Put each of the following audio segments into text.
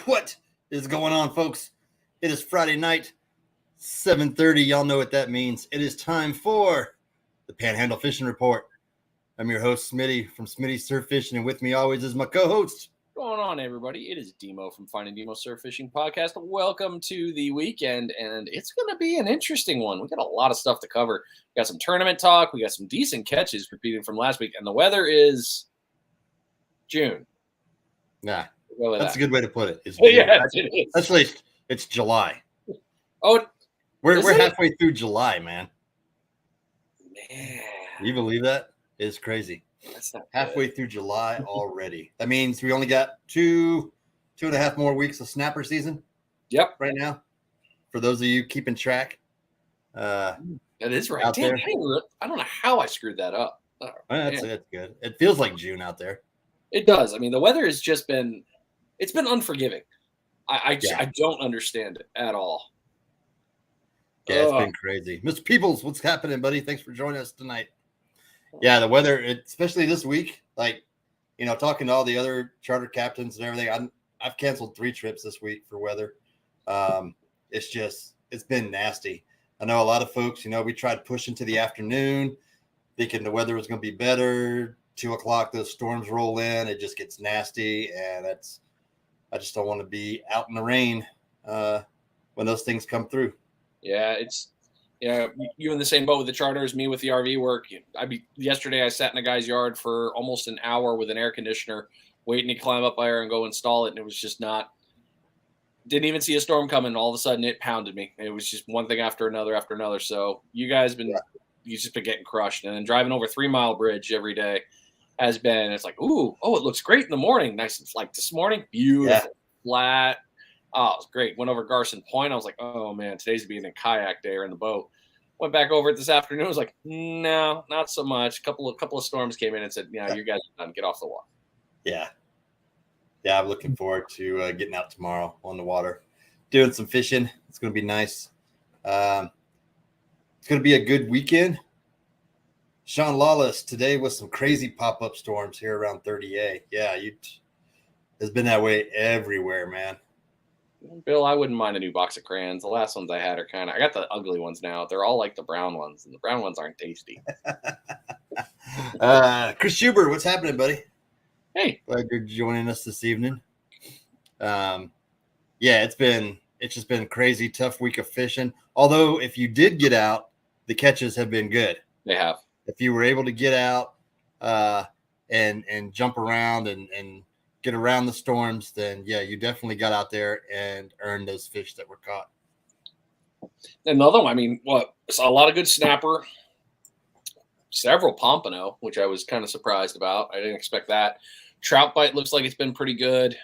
What is going on, folks? It is Friday night, 7:30. Y'all know what that means. It is time for the Panhandle Fishing Report. I'm your host, Smitty from Smitty Surf Fishing, and with me always is my co-host. What's going on, everybody? It is Demo from Finding Demo Surf Fishing Podcast. Welcome to the weekend, and it's going to be an interesting one. We got a lot of stuff to cover. We got some tournament talk. We got some decent catches repeating from last week, and the weather is June. Nah, that's a good way to put it. Yeah, it is. Actually, it's July. Oh, we're halfway through July, man. Man, you believe that? It's crazy. That's not halfway through July already. That means we only got two and a half more weeks of snapper season. Yep. Right now, for those of you keeping track. That is right. Damn, I don't know how I screwed that up. Oh, that's good. It feels like June out there. It does. I mean, the weather has just been unforgiving. I don't understand it at all. Yeah, it's been crazy. Mr. Peoples, what's happening, buddy? Thanks for joining us tonight. Yeah, the weather, especially this week, talking to all the other charter captains and everything, I've canceled 3 trips this week for weather. It's been nasty. I know a lot of folks, we tried pushing to the afternoon, thinking the weather was going to be better. 2 o'clock, those storms roll in. It just gets nasty, and I just don't want to be out in the rain when those things come through. Yeah, you in the same boat with the charters, me with the RV work. Yesterday I sat in a guy's yard for almost an hour with an air conditioner, waiting to climb up there and go install it, and it was just didn't even see a storm coming. All of a sudden, it pounded me. It was just one thing after another. So you guys you've just been getting crushed, and then driving over 3 Mile Bridge every day has been. It's like, it looks great in the morning, nice and like this morning, beautiful, flat. Oh, it was great. Went over Garson Point. I was like, oh, man, today's being a kayak day or in the boat. Went back over it this afternoon. I was like, no, not so much. A couple of storms came in and said, yeah, you guys are done. Get off the water. Yeah. Yeah, I'm looking forward to getting out tomorrow on the water, doing some fishing. It's going to be nice. It's going to be a good weekend. Sean Lawless today with some crazy pop-up storms here around 30A. Yeah, it's been that way everywhere, man. Bill, I wouldn't mind a new box of crayons. The last ones I had are I got the ugly ones now. They're all like the brown ones, and the brown ones aren't tasty. Chris Schubert, what's happening, buddy? Hey. Glad you're joining us this evening. It's just been a crazy, tough week of fishing. Although if you did get out, the catches have been good. They have. If you were able to get out and jump around and get around the storms, then you definitely got out there and earned those fish that were caught. Another one, a lot of good snapper, several pompano, which I was kind of surprised about. I didn't expect that. Trout bite looks like it's been pretty good.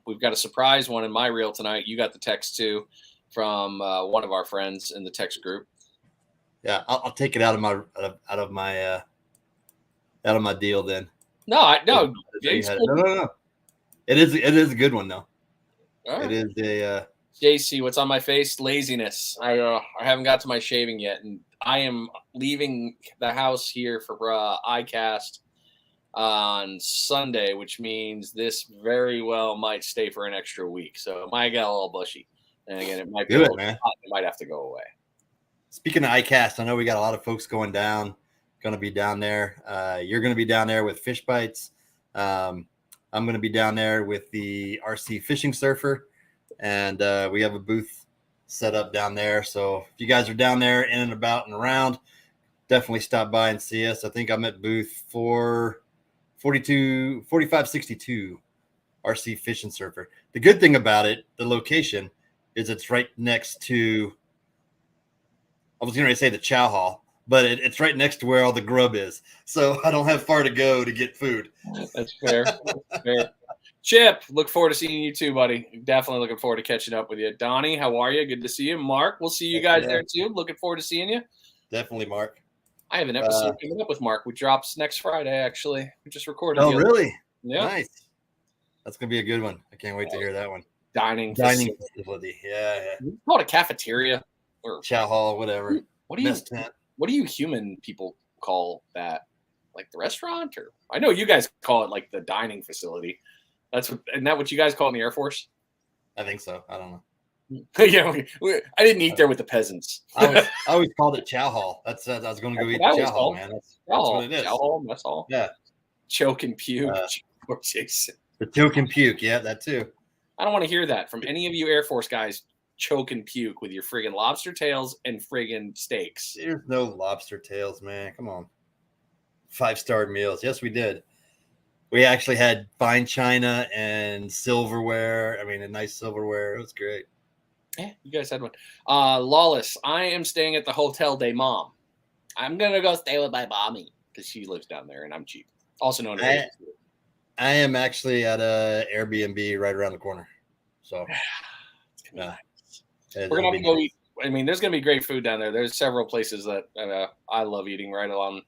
We've got a surprise one in my reel tonight. You got the text too from one of our friends in the text group. Yeah, I'll take it out of my deal then. No. No. It is a good one though. Right. It is a JC. What's on my face? Laziness. I haven't got to my shaving yet, and I am leaving the house here for iCast on Sunday, which means this very well might stay for an extra week. So it might get a little bushy, and again, it might be hot. It might have to go away. Speaking of iCast, I know we got a lot of folks going to be down there. You're going to be down there with Fish Bites. I'm going to be down there with the RC Fishing Surfer, and we have a booth set up down there. So if you guys are down there in and about and around, definitely stop by and see us. I think I'm at booth 4562 RC Fishing Surfer. The good thing about it, the location, is it's right next to, I was going to say the chow hall, but it's right next to where all the grub is. So I don't have far to go to get food. That's fair. Fair. Chip, look forward to seeing you too, buddy. Definitely looking forward to catching up with you. Donnie, how are you? Good to see you. Mark, we'll see you guys there too. Looking forward to seeing you. Definitely, Mark. I have an episode coming up with Mark. We drops next Friday, actually. We just recorded. Oh, really? Yeah. Nice. That's going to be a good one. I can't wait to hear that one. Dining facility. Yeah. You call it a cafeteria or chow hall, whatever. What do you human people call that? Like the restaurant? Or I know you guys call it like the dining facility. Isn't that what you guys call it in the Air Force? I think so. I don't know. Yeah, I didn't eat there with the peasants. I always called it chow hall. That's I was going to go eat the chow hall, man. That's what it is. Chow hall, that's all. Yeah. Choke and puke. Poor Jason. The choke and puke. Yeah, that too. I don't want to hear that from any of you Air Force guys. Choke and puke with your friggin' lobster tails and friggin' steaks. There's no lobster tails, man. Come on. 5-star meals. Yes, we did. We actually had fine china and silverware. I mean, a nice silverware. It was great. Yeah, you guys had one. Lawless, I am staying at the Hotel de Mom. I'm going to go stay with my mommy because she lives down there and I'm cheap. Also known as I am actually at a Airbnb right around the corner. So it's gonna be nice. We're going to go eat. I mean, there's going to be great food down there. There's several places that I love eating right along,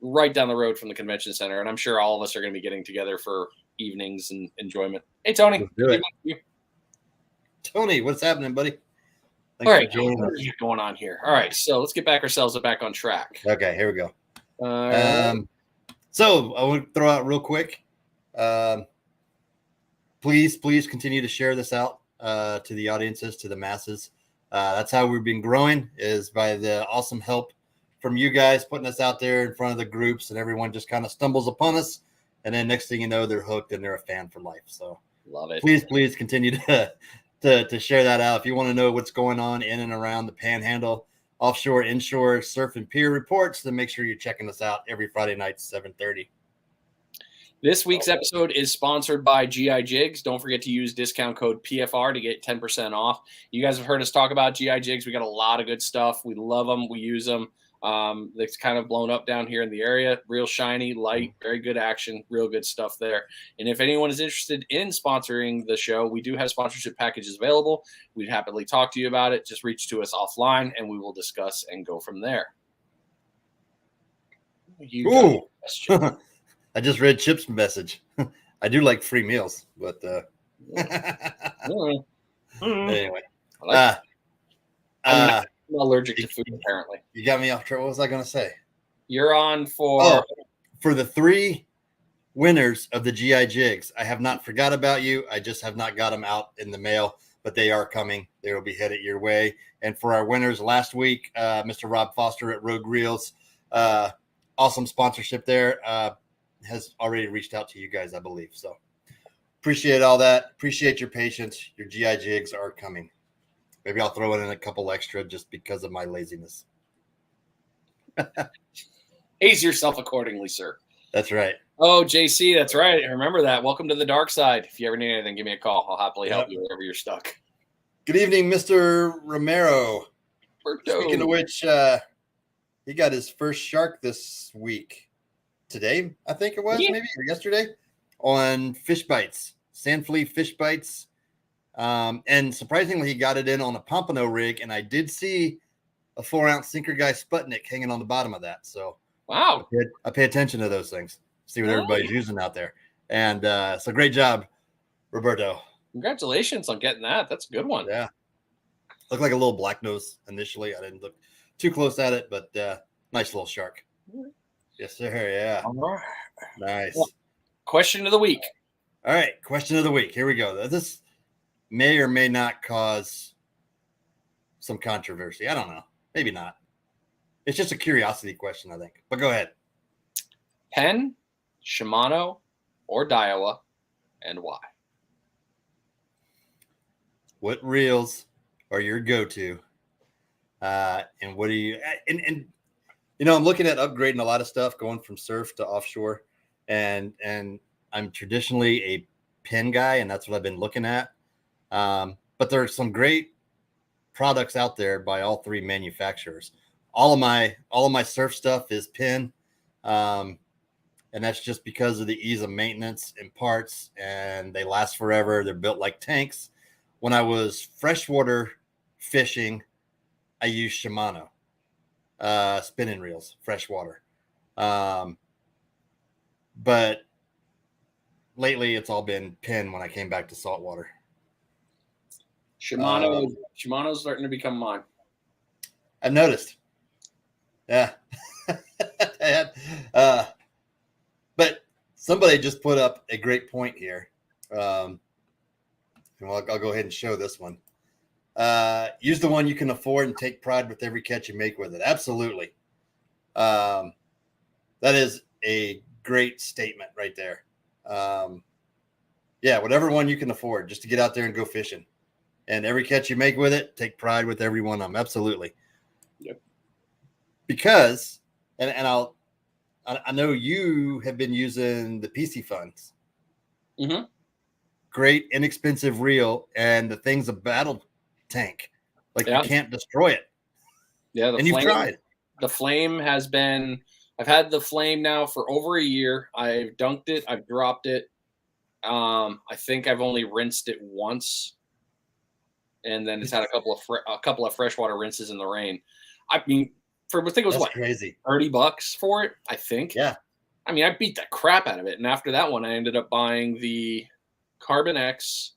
right down the road from the convention center. And I'm sure all of us are going to be getting together for evenings and enjoyment. Hey, Tony. Let's do it. Tony, what's happening, buddy? Thanks all right, what is going on here? All right, so let's get ourselves back on track. Okay, here we go. So I want to throw out real quick. Please continue to share this out to the audiences, to the masses. That's how we've been growing, is by the awesome help from you guys putting us out there in front of the groups, and everyone just kind of stumbles upon us, and then next thing you know, they're hooked and they're a fan for life. So love it. Please continue to share that out. If you want to know what's going on in and around the Panhandle, offshore, inshore, surf and pier reports, then make sure you're checking us out every Friday night, 7:30. This week's episode is sponsored by GI Jigs. Don't forget to use discount code PFR to get 10% off. You guys have heard us talk about GI Jigs. We got a lot of good stuff. We love them. We use them. It's kind of blown up down here in the area. Real shiny, light, very good action, real good stuff there. And if anyone is interested in sponsoring the show, we do have sponsorship packages available. We'd happily talk to you about it. Just reach to us offline and we will discuss and go from there. Ooh. I just read Chip's message. I do like free meals, but anyway. I'm allergic to food, apparently. You got me off track. What was I going to say? You're on for the 3 winners of the GI Jigs. I have not forgot about you. I just have not got them out in the mail, but they are coming. They will be headed your way. And for our winners last week, Mr. Rob Foster at Rogue Reels, awesome sponsorship there, has already reached out to you guys, I believe. So appreciate all that. Appreciate your patience. Your GI Jigs are coming. Maybe I'll throw in a couple extra just because of my laziness. Ease yourself accordingly, sir. That's right. Oh, JC, that's right. I remember that. Welcome to the dark side. If you ever need anything, give me a call. I'll happily help you wherever you're stuck. Good evening, Mr. Romero. Berto. Speaking of which, he got his first shark this week. Today, I think it was, maybe, or yesterday, on Fish Bites, Sand Flea Fish Bites. And surprisingly, he got it in on a pompano rig, and I did see a 4-ounce Sinker Guy Sputnik hanging on the bottom of that. So, wow, I pay attention to those things, see what everybody's using out there. And so, great job, Roberto. Congratulations on getting that. That's a good one. Yeah, looked like a little black nose initially. I didn't look too close at it, but nice little shark. Yes, sir. Yeah. All right. Nice. Well, question of the week. All right. Question of the week. Here we go. This may or may not cause some controversy. I don't know. Maybe not. It's just a curiosity question, I think. But go ahead. Penn, Shimano, or Daiwa, and why? What reels are your go-to? And what do you and you know, I'm looking at upgrading a lot of stuff, going from surf to offshore, and I'm traditionally a pin guy, and that's what I've been looking at. But there are some great products out there by all 3 manufacturers. All of my surf stuff is pin, and that's just because of the ease of maintenance and parts, and they last forever. They're built like tanks. When I was freshwater fishing, I used Shimano. Spinning reels, freshwater. But lately it's all been pin when I came back to saltwater. Shimano's starting to become mine. I've noticed. Yeah. But somebody just put up a great point here. and I'll go ahead and show this one. Use the one you can afford and take pride with every catch you make with it. Absolutely. That is a great statement right there. Yeah, whatever one you can afford, just to get out there and go fishing. And every catch you make with it, take pride with every one of them. Absolutely. Yep. Because, I know you have been using the PC funds. Mm-hmm. Great, inexpensive reel, and the thing's a battle tank. Like, you can't destroy it. Yeah, and you've tried. The flame has been. I've had the flame now for over a year. I've dunked it. I've dropped it. I think I've only rinsed it once, and then it's had a couple of freshwater rinses in the rain. I mean, I think it was crazy. $30 for it, I think. Yeah. I mean, I beat the crap out of it, and after that one, I ended up buying the Carbon X,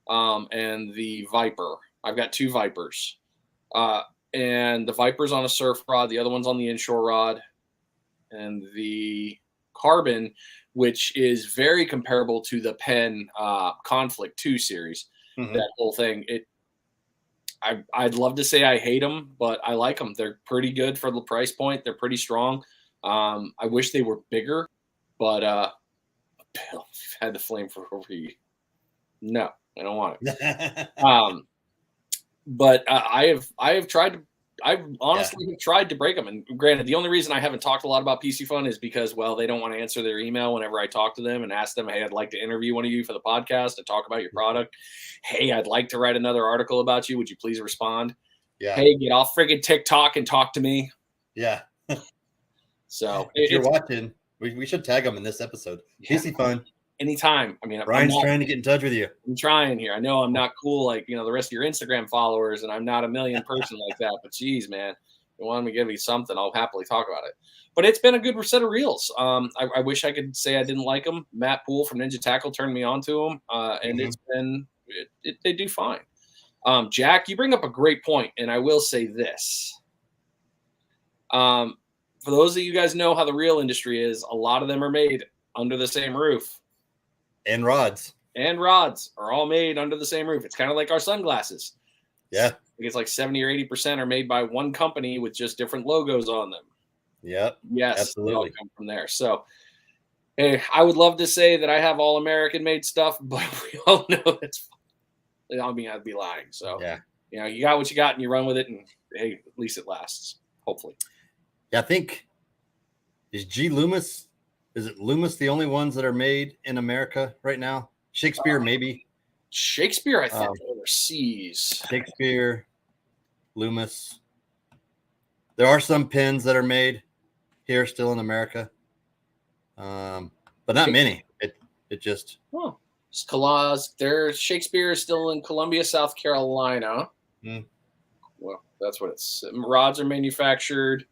and the Viper. I've got 2 Vipers, and the Viper's on a surf rod, the other one's on the Inshore rod, and the Carbon, which is very comparable to the Penn Conflict 2 series. Mm-hmm. That whole thing. I'd love to say I hate them, but I like them. They're pretty good for the price point. They're pretty strong. I wish they were bigger, but Bill, you've had the flame for over a year. No, I don't want it. But I have tried to. I've honestly tried to break them. And granted, the only reason I haven't talked a lot about PC Fun is because, well, they don't want to answer their email whenever I talk to them and ask them, hey, I'd like to interview one of you for the podcast and talk about your product. Hey, I'd like to write another article about you. Would you please respond? Yeah. Hey, get off friggin' TikTok and talk to me. Yeah. So if you're watching, we should tag them in this episode. PC Fun. Anytime. I mean, Brian's trying to get in touch with you. I'm trying here. I know I'm not cool like, the rest of your Instagram followers, and I'm not a million person like that, but geez, man, if you want me to give me something, I'll happily talk about it. But it's been a good set of reels. I wish I could say I didn't like them. Matt Poole from Ninja Tackle turned me on to them, and it's been, they do fine. Jack, you bring up a great point, and I will say this. For those of you guys know how the reel industry is, a lot of them are made under the same roof. And rods are all made under the same roof. It's kind of like our sunglasses. Yeah. I think it's like 70 or 80% are made by one company with just different logos on them. Yep. Yes. Absolutely. They all come from there. So, hey, I would love to say that I have all American made stuff, but we all know that's, I mean, I'd be lying. So, yeah, you got what you got and you run with it, and hey, at least it lasts. Hopefully. Yeah. I think is it Loomis the only ones that are made in America right now? Shakespeare, maybe. Shakespeare, I think overseas. Shakespeare, Loomis. There are some pins that are made here still in America, but not many. It just. Oh, there's Shakespeare is still in Columbia, South Carolina. Well, that's what it's. Rods are manufactured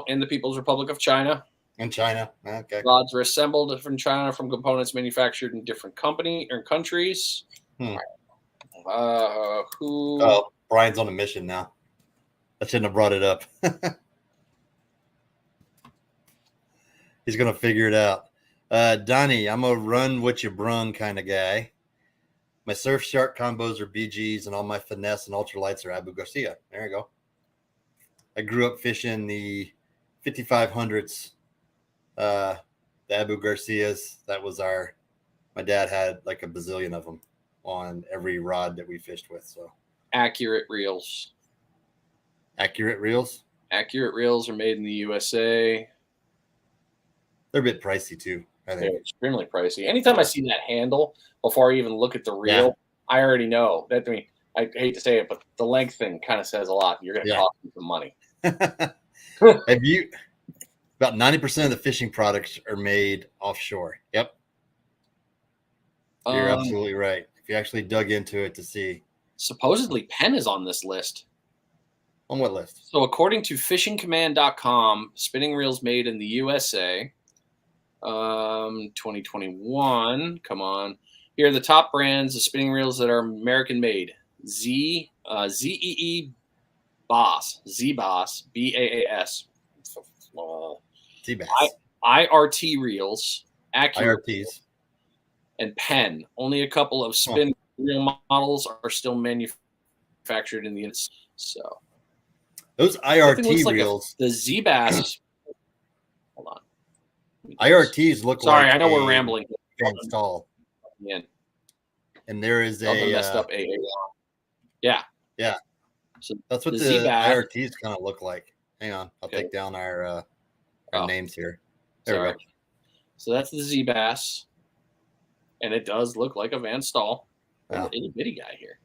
in the People's Republic of China. In China, okay. Rods are assembled from China from components manufactured in different countries. Oh, Brian's on a mission now. I shouldn't have brought it up. He's gonna figure it out. Donnie, I'm a run what you brung kind of guy. My surf shark combos are BGs, and all my finesse and ultralights are Abu Garcia. There you go. I grew up fishing the 5500s. The Abu Garcias, that was my dad had like a bazillion of them on every rod that we fished with. So accurate reels are made in the USA. They're a bit pricey too. I think they're extremely pricey. Anytime I see that handle before I even look at the reel, I already know that. I mean, I hate to say it, but the length thing kind of says a lot. You're going to cost me some money. Have you? About 90% of the fishing products are made offshore. Yep. You're absolutely right. If you actually dug into it to see. Supposedly Penn is on this list. On what list? So according to fishingcommand.com, spinning reels made in the USA, 2021. Come on. Here are the top brands of spinning reels that are American made. ZEE Boss, Z-Boss, BAAS. IRT reels, accurate, IRTs, and Penn. Only a couple of spin real models are still manufactured in the units. So those IRT reels, the Z Bass. Hold on. IRTs look Sorry, like I know we're rambling. Install. Yeah. And there is messed up AA. Yeah. Yeah. So that's what the IRTs kind of look like. Hang on. I'll take down our names here. There we go. So that's the Z Bass. And it does look like a Van Staal. Wow. Itty bitty guy here.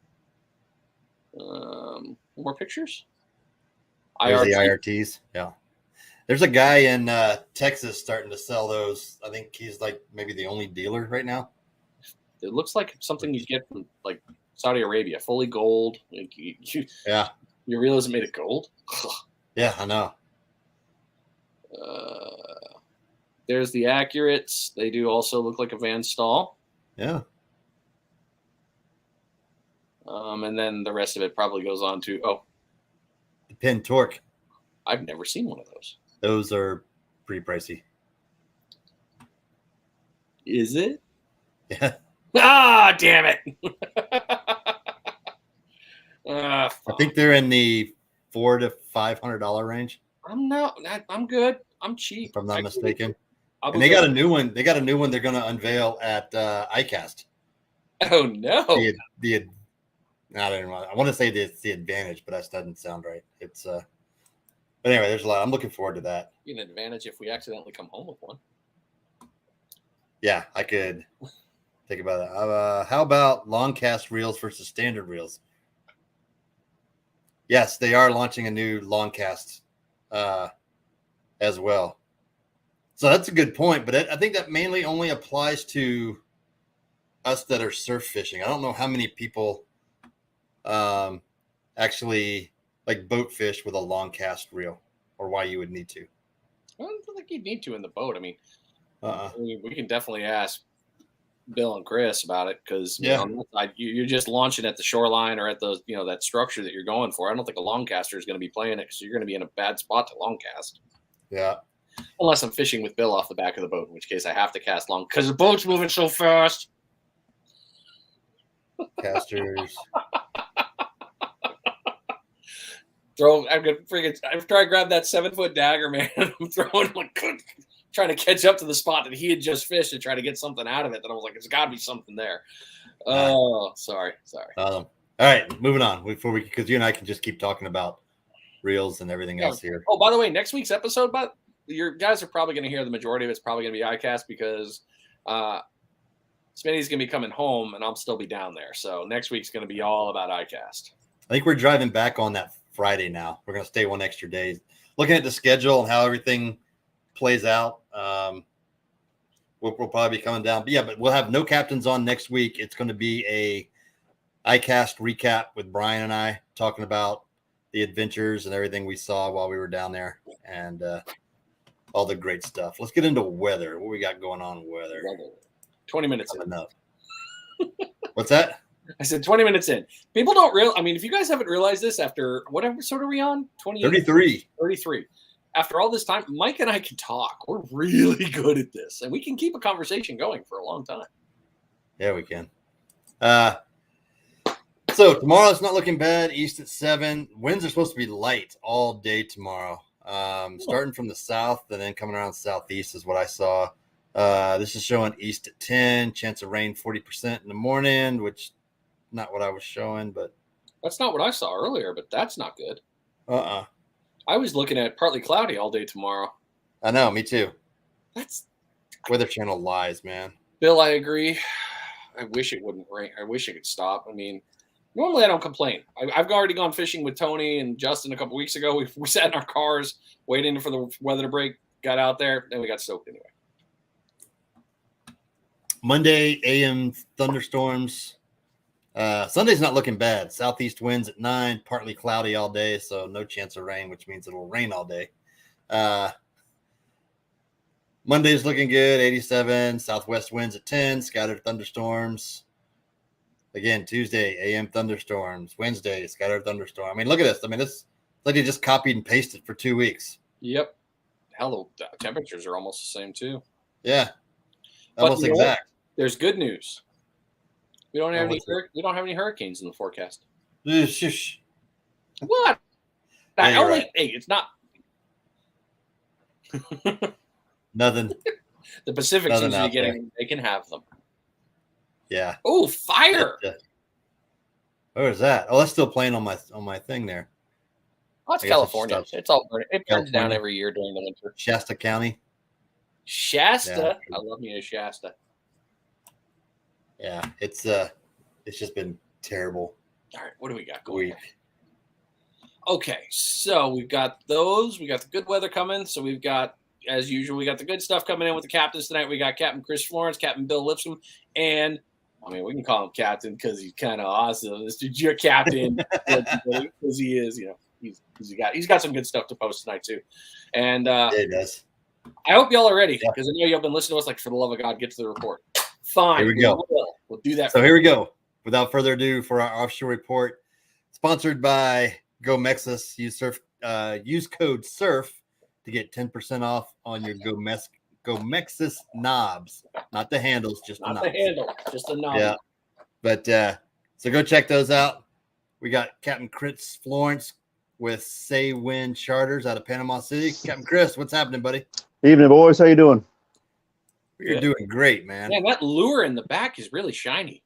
More pictures? There's the IRTs. Yeah. There's a guy in Texas starting to sell those. I think he's like maybe the only dealer right now. It looks like something you get from like Saudi Arabia, fully gold. Like yeah. You realize it made of gold? Yeah, I know. There's the Accurates. They do also look like a Van Staal. Yeah. And then the rest of it probably goes on to the Pin Torque. I've never seen one of those. Those are pretty pricey. Is it? Yeah. Ah, damn it. I think they're in the $400 to $500 range. I'm good. I'm cheap. If I'm not mistaken. And they got a new one. They got a new one they're going to unveil at ICAST. Oh no! I want to say it's the Advantage, but that doesn't sound right. It's but anyway, there's a lot. I'm looking forward to that. Be an advantage if we accidentally come home with one. Yeah, I could think about that. How about long cast reels versus standard reels? Yes, they are launching a new long cast as well. So that's a good point, but I think that mainly only applies to us that are surf fishing. I don't know how many people actually like boat fish with a long cast reel, or why you would need to. I don't think you'd need to in the boat. I mean, we can definitely ask Bill and Chris about it because you're just launching at the shoreline or at the that structure that you're going for. I don't think a long caster is going to be playing it because you're going to be in a bad spot to long cast. Yeah. Unless I'm fishing with Bill off the back of the boat, in which case I have to cast long because the boat's moving so fast. Casters. I'm trying to grab that 7-foot dagger, man. I'm throwing trying to catch up to the spot that he had just fished and try to get something out of it. That I was like, there's got to be something there. Oh, sorry. All right, moving on because you and I can just keep talking about reels and everything else here. Oh, by the way, next week's episode, but your guys are probably going to hear the majority of it's probably going to be ICAST because Smitty's going to be coming home and I'll still be down there. So next week's going to be all about ICAST. I think we're driving back on that Friday now. We're going to stay one extra day. Looking at the schedule and how everything plays out, we'll probably be coming down. But we'll have no captains on next week. It's going to be a ICAST recap with Brian and I talking about the adventures and everything we saw while we were down there and all the great stuff. Let's get into weather. What we got going on with weather? 20 minutes in. Enough. What's that? I said 20 minutes in. People don't realize. I mean, if you guys haven't realized this after what episode are we on? 33. 33. After all this time, Mike and I can talk. We're really good at this, and we can keep a conversation going for a long time. Yeah, we can. So tomorrow it's not looking bad. East at 7. Winds are supposed to be light all day tomorrow. Starting from the south and then coming around southeast is what I saw. This is showing east at 10. Chance of rain 40% in the morning, which not what I was showing, but that's not what I saw earlier. But that's not good. I was looking at partly cloudy all day tomorrow. I know, me too. That's Weather Channel lies, man. Bill, I agree. I wish it wouldn't rain. I wish it could stop. I mean, normally I don't complain. I've already gone fishing with Tony and Justin a couple weeks ago. We sat in our cars waiting for the weather to break. Got out there, then we got soaked anyway. Monday, AM thunderstorms. Sunday's not looking bad. Southeast winds at 9, partly cloudy all day, so no chance of rain, which means it'll rain all day. Monday's looking good, 87. Southwest winds at 10, scattered thunderstorms. Again, Tuesday, AM thunderstorms. Wednesday, scattered thunderstorm. I mean, look at this. I mean, it's like you just copied and pasted for 2 weeks. Yep. Hell, the temperatures are almost the same, too. Yeah. Almost exact. There's good news. We don't have any hurricanes in the forecast. Shush. What? Yeah, only right. hey, it's not. Nothing. The Pacific Nothing seems to be out there. getting. They can have them. Yeah. Oh, fire! Where is that? Oh, that's still playing on my thing there. Oh, it's I guess it California. stops. It's all burning. It burns down California. every year during the winter. Shasta County. Shasta. Yeah. I love me a Shasta. Yeah, it's just been terrible. All right, what do we got going? Week. Okay, so we've got those. We got the good weather coming. So we've got, as usual, we got the good stuff coming in with the captains tonight. We got Captain Chris Florence, Captain Bill Lipscomb, and I mean, we can call him Captain because he's kind of awesome. This dude's your captain because he is, he's a guy. He's got some good stuff to post tonight too. And Yeah, it does. I hope y'all are ready because I know y'all been listening to us. Like, for the love of God, get to the report. Fine. Here we go. We'll do that. So here we go. Without further ado, for our offshore report, sponsored by Go Mexus. Use code SURF to get 10% off on your Go Mexus knobs. Not the handles, just Not the the knobs. handle, just the knob. Yeah. But so go check those out. We got Captain Chris Florence with Say Wind Charters out of Panama City. Captain Chris, what's happening, buddy? Evening, boys. How you doing? You're doing great, man. Man, that lure in the back is really shiny.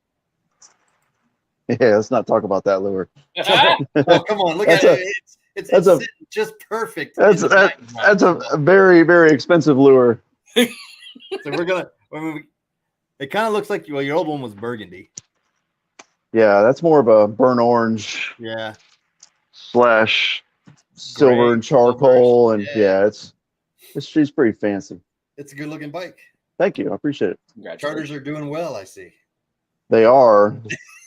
Yeah, let's not talk about that lure. Oh, come on, look at it. It's sitting just perfect. That's a very, very expensive lure. So we're gonna. It kind of looks like your old one was burgundy. Yeah, that's more of a burnt orange. Yeah. / silver and charcoal, silver. and yeah, she's pretty fancy. It's a good looking bike. Thank you, I appreciate it. Charters are doing well, I see. They are.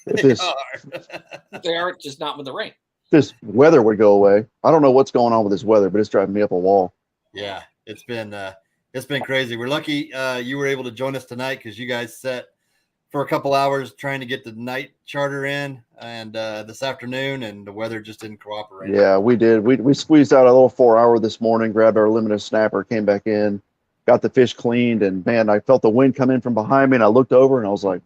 They are just not with the rain. This weather would go away. I don't know what's going on with this weather, but it's driving me up a wall. Yeah, it's been crazy. We're lucky you were able to join us tonight because you guys set for a couple hours trying to get the night charter in, and this afternoon, and the weather just didn't cooperate. Yeah, we did. We squeezed out a little 4-hour this morning, grabbed our limited snapper, came back in, got the fish cleaned, and man, I felt the wind come in from behind me, and I looked over and I was like,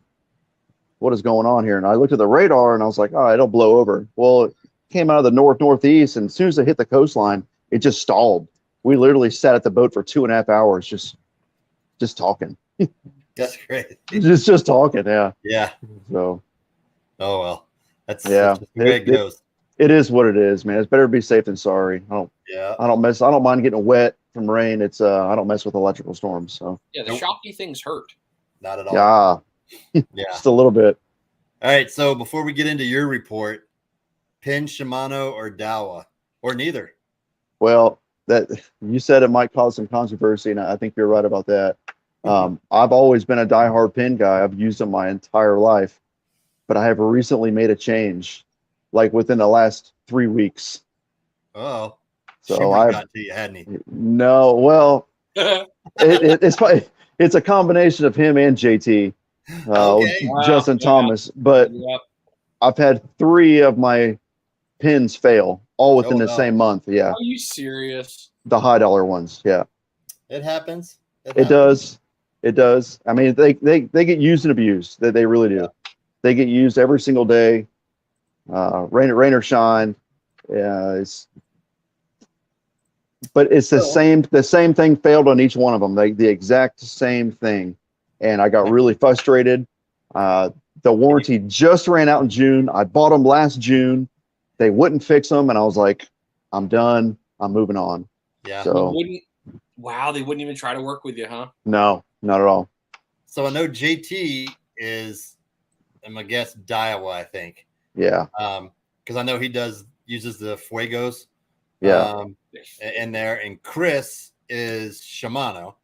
what is going on here? And I looked at the radar and I was like, oh, it'll blow over. Well, it came out of the northeast, and as soon as it hit the coastline, it just stalled. We literally sat at the boat for 2.5 hours just talking. That's great. Just talking, yeah. Yeah. So. Oh well, that's the way it goes. It is what it is, man. It's better to be safe than sorry. I don't mind getting wet from rain. It's I don't mess with electrical storms. So yeah, the shocky things hurt. Not at all. Yeah. Yeah. Just a little bit. All right. So before we get into your report, Penn, Shimano, or Daiwa, or neither? Well, that you said it might cause some controversy, and I think you're right about that. I've always been a diehard Penn guy. I've used them my entire life, but I have recently made a change, like within the last 3 weeks. Oh, so I got to you, hadn't he? No, well, it's a combination of him and JT, Justin Thomas. But I've had 3 of my pins fail all within the same month. Yeah. Are you serious? The high dollar ones. Yeah. It happens. It does. It does. I mean, they get used and abused. They really do. Yeah. They get used every single day. Rain or shine. Yeah. But it's the same thing failed on each one of them. The exact same thing. And I got really frustrated. The warranty just ran out in June. I bought them last June. They wouldn't fix them, and I was like, I'm done. I'm moving on. Yeah. So they wouldn't even try to work with you, huh? No, not at all. So I know JT is, I'm gonna guess Daiwa, I think. Yeah. Because I know he uses the Fuegos. Yeah. In there, and Chris is Shimano.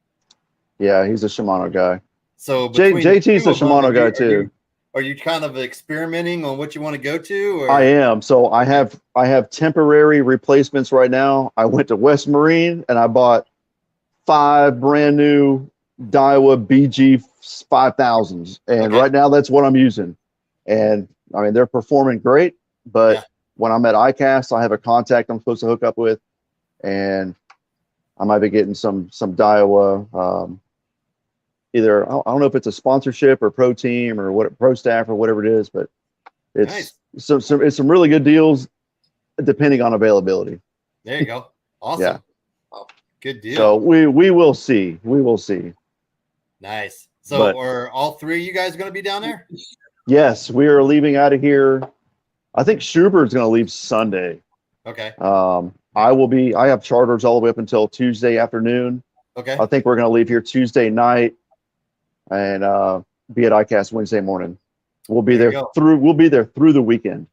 Yeah, he's a Shimano guy. So JT's a Shimano guy too. Are you kind of experimenting on what you want to go to? Or? I am. So I have temporary replacements right now. I went to West Marine and I bought 5 brand new Daiwa BG 5000s, and right now that's what I'm using. And I mean, they're performing great, but when I'm at ICAST, I have a contact I'm supposed to hook up with, and I might be getting some Daiwa either, I don't know if it's a sponsorship or pro team or what pro staff or whatever it is, but it's it's some really good deals depending on availability. There you go. Awesome. Yeah. Oh, good deal. So we will see. We will see. Nice. So are all three of you guys going to be down there? Yes, we are leaving out of here. I think Schubert's going to leave Sunday. Okay. I have charters all the way up until Tuesday afternoon. Okay. I think we're going to leave here Tuesday night and be at ICAST Wednesday morning. We'll be there through the weekend.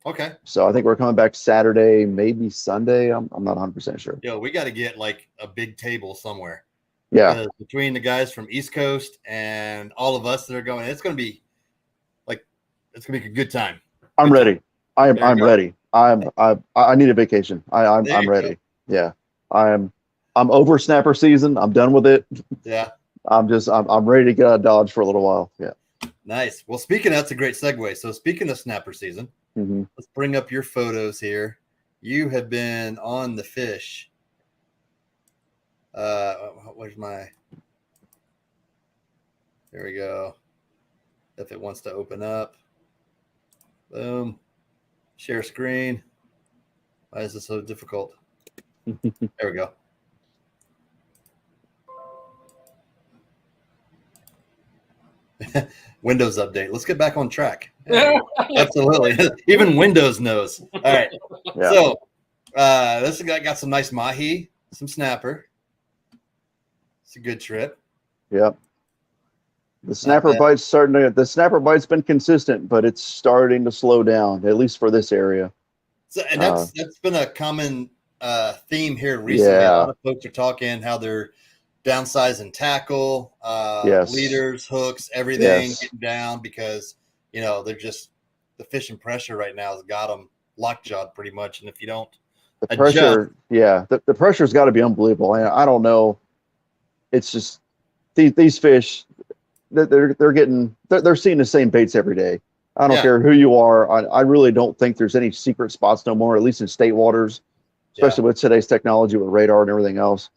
Okay. So I think we're coming back Saturday, maybe Sunday. I'm not 100% sure. Yo, we got to get like a big table somewhere. Yeah. Because between the guys from East Coast and all of us that are going, it's going to be a good time. I'm ready. I'm ready. I need a vacation. I'm ready. Go. Yeah. I'm over snapper season. I'm done with it. Yeah. I'm ready to get out of Dodge for a little while. Yeah. Nice. Well, that's a great segue. So speaking of snapper season, let's bring up your photos here. You have been on the fish. Where's my? There we go. If it wants to open up. Boom. Share screen. Why is this so difficult? There we go. Windows update. Let's get back on track. Absolutely. Even Windows knows. All right. Yeah. So this guy got some nice mahi, some snapper. It's a good trip. Yep. The snapper bite's been consistent, but it's starting to slow down, at least for this area. So, and that's been a common theme here recently. Yeah. A lot of folks are talking how they're downsizing tackle, leaders, hooks, everything getting down because they're just the fishing pressure right now has got them lockjawed pretty much. And if you don't, the pressure, the pressure's got to be unbelievable. I don't know. It's just these fish. They're seeing the same baits every day. I don't care who you are. I really don't think there's any secret spots no more, at least in state waters, especially with today's technology with radar and everything else.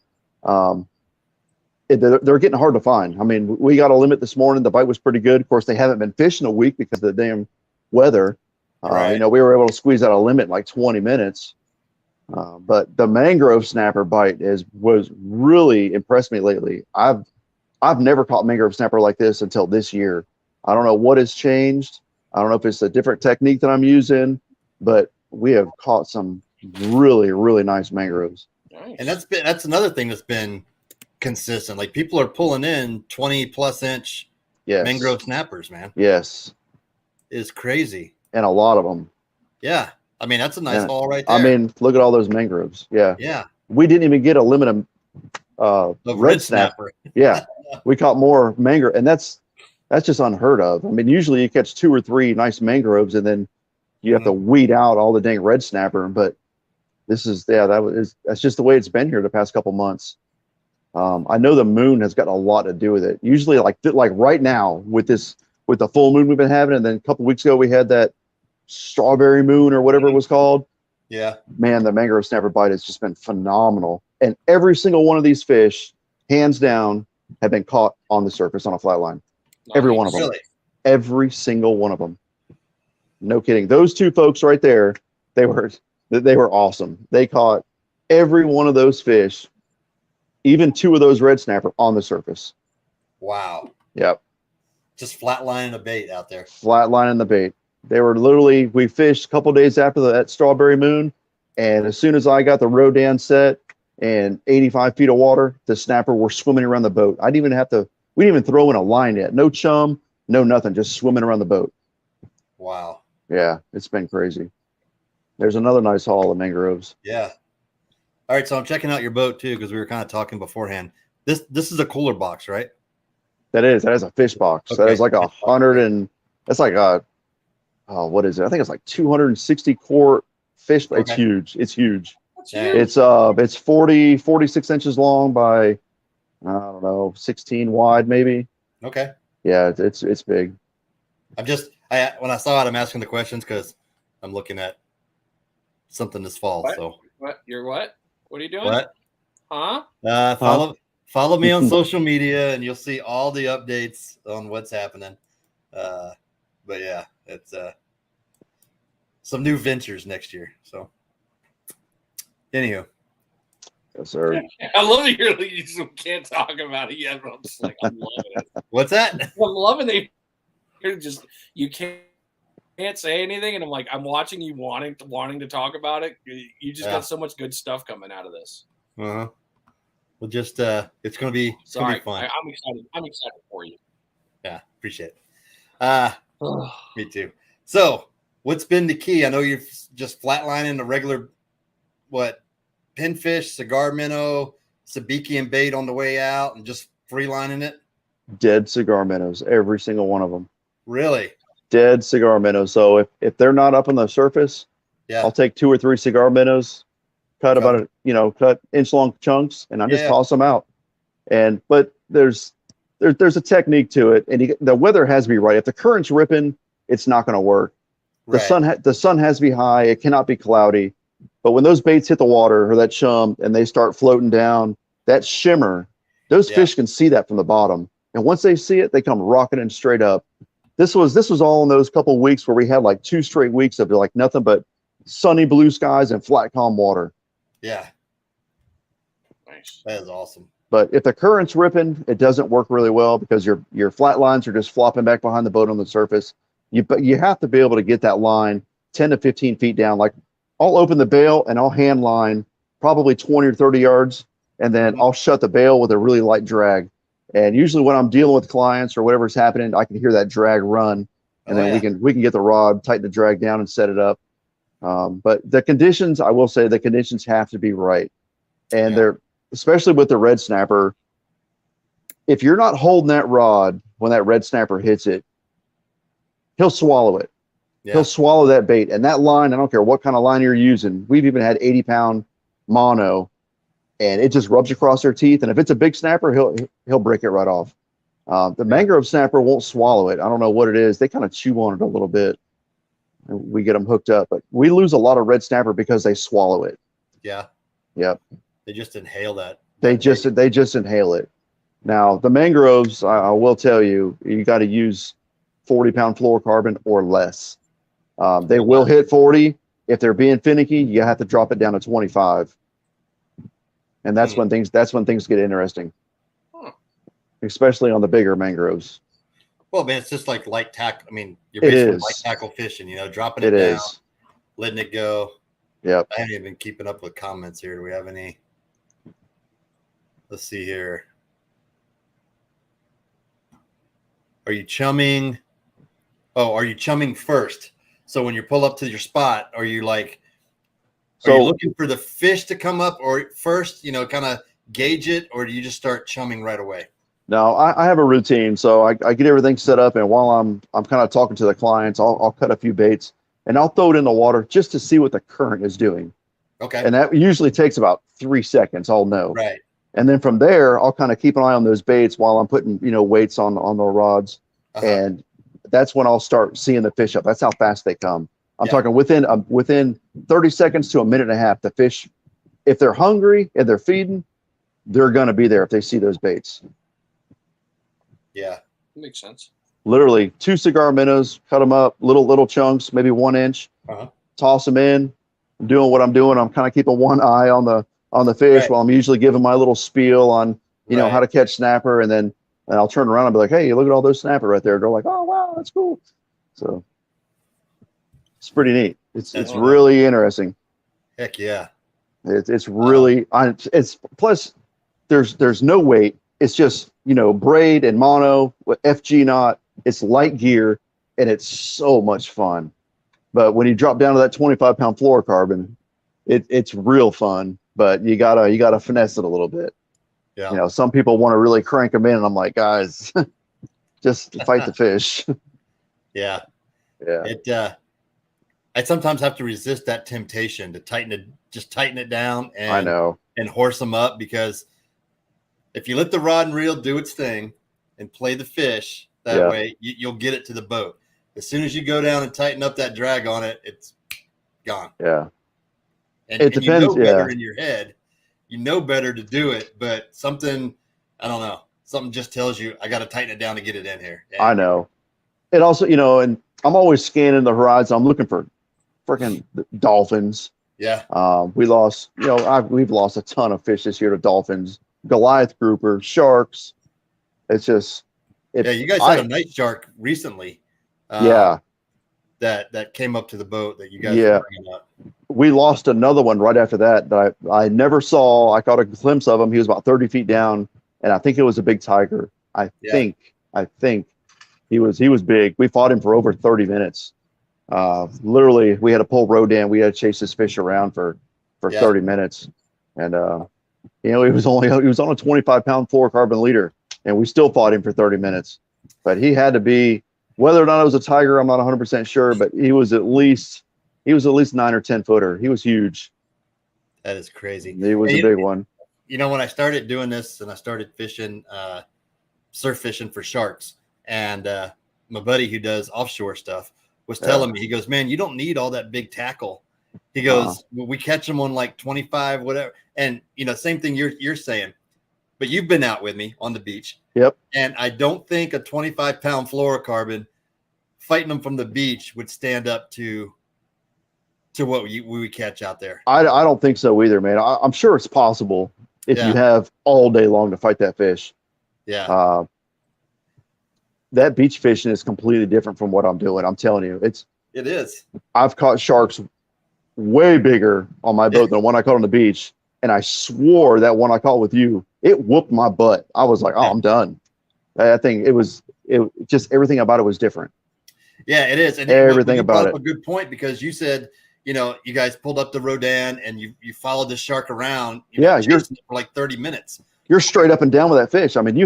They're getting hard to find. I mean, we got a limit this morning. The bite was pretty good. Of course, they haven't been fishing a week because of the damn weather. We were able to squeeze out a limit in like 20 minutes. But the mangrove snapper bite was really impressed me lately. I've never caught mangrove snapper like this until this year. I don't know what has changed. I don't know if it's a different technique that I'm using, but we have caught some really, really nice mangroves. Nice. And that's another thing that's been consistent. Like people are pulling in 20+ inch mangrove snappers, man. Yes. It's crazy. And a lot of them. Yeah. I mean, that's a nice haul right there. I mean, look at all those mangroves. Yeah. Yeah. We didn't even get a limit of red snapper. Yeah. We caught more mangrove, and that's just unheard of. I mean, usually you catch 2 or 3 nice mangroves, and then you have to weed out all the dang red snapper. But this is that's just the way it's been here the past couple months. I know the moon has got a lot to do with it. Usually, like right now with the full moon we've been having, and then a couple weeks ago we had that strawberry moon or whatever it was called. Yeah, man, the mangrove snapper bite has just been phenomenal, and every single one of these fish, hands down, have been caught on the surface on a flat line. Every one of them. Really? Every single one of them. No kidding. Those 2 folks right there, they were awesome. They caught every one of those fish, even 2 of those red snapper on the surface. Wow. Yep. Just flatlining a bait out there. Flatlining the bait. They were literally, we fished a couple days after that strawberry moon, and as soon as I got the Rodan set and 85 feet of water, the snapper were swimming around the boat. We didn't even throw in a line yet. No chum, no nothing, just swimming around the boat. Wow. Yeah, it's been crazy. There's another nice haul of mangroves. Yeah. All right, so I'm checking out your boat too because we were kind of talking beforehand. This is a cooler box, right? That is a fish box. Okay. That is like 100 and that's like what is it? I think it's like 260 quart fish. Okay. It's huge. It's huge. It's 46 inches long by I don't know 16 wide maybe. Okay. Yeah, it's big. When I saw it, I'm asking the questions because I'm looking at something this fall. What? So what? You're what? What are you doing? What? Huh? Follow me on social media, and you'll see all the updates on what's happening. But yeah, it's some new ventures next year. So, anywho. Yes, sir. I love that you can't talk about it yet, but I'm just like, I'm loving it. What's that? I'm loving it. You're just, you can't say anything, and I'm like, I'm watching you wanting to talk about it. You just got so much good stuff coming out of this. Well, just it's gonna be Sorry, fun. I'm excited. I'm excited for you. Yeah, appreciate it. Me too. So, what's been the key? I know you're just flatlining the regular pinfish, cigar minnow, sabiki and bait on the way out, and just freelining it. Dead cigar minnows, every single one of them. Really? Dead cigar minnows. So if they're not up on the surface, I'll take 2 or 3 cigar minnows, cut cut inch long chunks, and I just toss them out. But there's a technique to it, and the weather has to be right. If the current's ripping, it's not going to work. The sun has to be high. It cannot be cloudy. But when those baits hit the water or that chum and they start floating down, that shimmer, those fish can see that from the bottom. And once they see it, they come rocketing straight up. This was all in those couple of weeks where we had like 2 straight weeks of like nothing but sunny blue skies and flat calm water. Yeah. Nice. That is awesome. But if the current's ripping, it doesn't work really well because your flat lines are just flopping back behind the boat on the surface. You have to be able to get that line 10 to 15 feet down. Like I'll open the bail and I'll hand line probably 20 or 30 yards, and then I'll shut the bail with a really light drag. And usually when I'm dealing with clients or whatever's happening, I can hear that drag run, and then we can get the rod, tighten the drag down, and set it up. But the conditions, I will say, the conditions have to be right, and they're especially with the red snapper. If you're not holding that rod when that red snapper hits it, he'll swallow it. Yeah. He'll swallow that bait. And that line, I don't care what kind of line you're using. We've even had 80-pound mono, and it just rubs across their teeth. And if it's a big snapper, he'll break it right off. The mangrove snapper won't swallow it. I don't know what it is. They kind of chew on it a little bit, and we get them hooked up. But we lose a lot of red snapper because they swallow it. Yeah. Yep. They just inhale that. They just inhale it. Now the mangroves, I will tell you, you got to use 40-pound fluorocarbon or less. They will hit 40. If they're being finicky, you have to drop it down to 25. And that's when things get interesting. Especially on the bigger mangroves. Well, man, it's just like light tackle. I mean, you're basically light tackle fishing, dropping it down, letting it go. Yep. I haven't even been keeping up with comments here. Do we have any? Let's see here. Are you chumming? Oh, are you chumming first? So when you pull up to your spot, are you like, are you looking for the fish to come up or first, kind of gauge it, or do you just start chumming right away? No, I have a routine. So I get everything set up, and while I'm kind of talking to the clients, I'll cut a few baits and I'll throw it in the water just to see what the current is doing. Okay. And that usually takes about 3 seconds. I'll know. Right. And then from there, I'll kind of keep an eye on those baits while I'm putting, weights on the rods. And that's when I'll start seeing the fish up. That's how fast they come. I'm talking within 30 seconds to a minute and a half. The fish, if they're hungry and they're feeding, they're going to be there if they see those baits. Yeah. Makes sense. Literally 2 cigar minnows, cut them up, little chunks, maybe 1 inch, toss them in. I'm doing what I'm doing. I'm kind of keeping one eye on the fish while I'm usually giving my little spiel on, how to catch snapper. And I'll turn around and be like, hey, look at all those snapper right there. They're like, oh, wow, that's cool. So it's pretty neat. It's really interesting. Heck yeah. It's really, it's plus there's no weight. It's just, braid and mono with FG knot. It's light gear, and it's so much fun. But when you drop down to that 25-pound fluorocarbon, it's real fun. But you gotta finesse it a little bit. Yeah. Some people want to really crank them in, and I'm like, guys, just fight the fish. Yeah. Yeah. I sometimes have to resist that temptation to tighten it down and I know, and horse them up, because if you let the rod and reel do its thing and play the fish that way, you'll get it to the boat. As soon as you go down and tighten up that drag on it, it's gone. Yeah. And it depends. Better in your head. You know better to do it, but something I don't know. Something just tells you I got to tighten it down to get it in here. Yeah. I know. It also, and I'm always scanning the horizon. I'm looking for freaking dolphins. Yeah. We lost, we've lost a ton of fish this year to dolphins, Goliath grouper, sharks. It's just, you guys had a night shark recently. Yeah. That came up to the boat that you guys Yeah. were bringing up. We lost another one right after that I never saw. I caught a glimpse of him. He was about 30 feet down, and I think it was a big tiger. I think he was big. We fought him for over 30 minutes. Literally, we had to pull Rodan. We had to chase this fish around for 30 minutes, and he was on a 25-pound fluorocarbon leader, and we still fought him for 30 minutes. But he had to be, whether or not it was a tiger, I'm not 100% sure, but he was at least 9 or 10 footer. He was huge. That is crazy. He was a big one. When I started doing this and I started fishing, surf fishing for sharks, and my buddy who does offshore stuff was telling me, he goes, man, you don't need all that big tackle. He goes, we catch them on like 25, whatever. And, same thing you're saying, but you've been out with me on the beach. Yep. And I don't think a 25-pound fluorocarbon fighting them from the beach would stand up to what we catch out there. I don't think so either, man. I'm sure it's possible if you have all day long to fight that fish. Yeah. That beach fishing is completely different from what I'm doing. I'm telling you, it is. I've caught sharks way bigger on my boat than the one I caught on the beach. And I swore that one I caught with you, it whooped my butt. I was like, oh, I'm done. I think it just everything about it was different. Yeah, it is. And everything about it. A good point, because you said, you guys pulled up the Rodan and you followed the shark around. You're for like 30 minutes. You're straight up and down with that fish. I mean,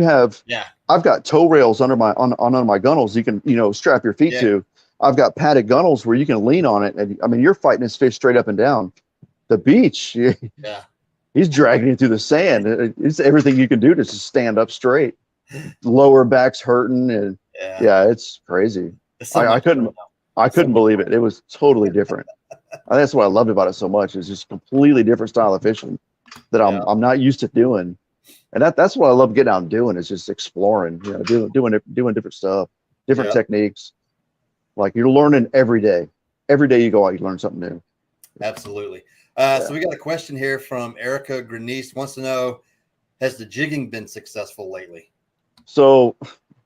I've got tow rails under my gunnels. You can, strap your feet to. I've got padded gunnels where you can lean on it. And I mean, you're fighting this fish straight up and down. The beach, he's dragging you through the sand. It's everything you can do to just stand up straight. Lower back's hurting, and it's crazy. I couldn't believe it. It was totally different. That's what I loved about it so much. It's just a completely different style of fishing that I'm not used to doing. And that's what I love getting out and doing, is just exploring, doing different stuff, different techniques. Like, you're learning every day. Every day you go out, you learn something new. Absolutely. So we got a question here from Erica Grenice, wants to know, has the jigging been successful lately? So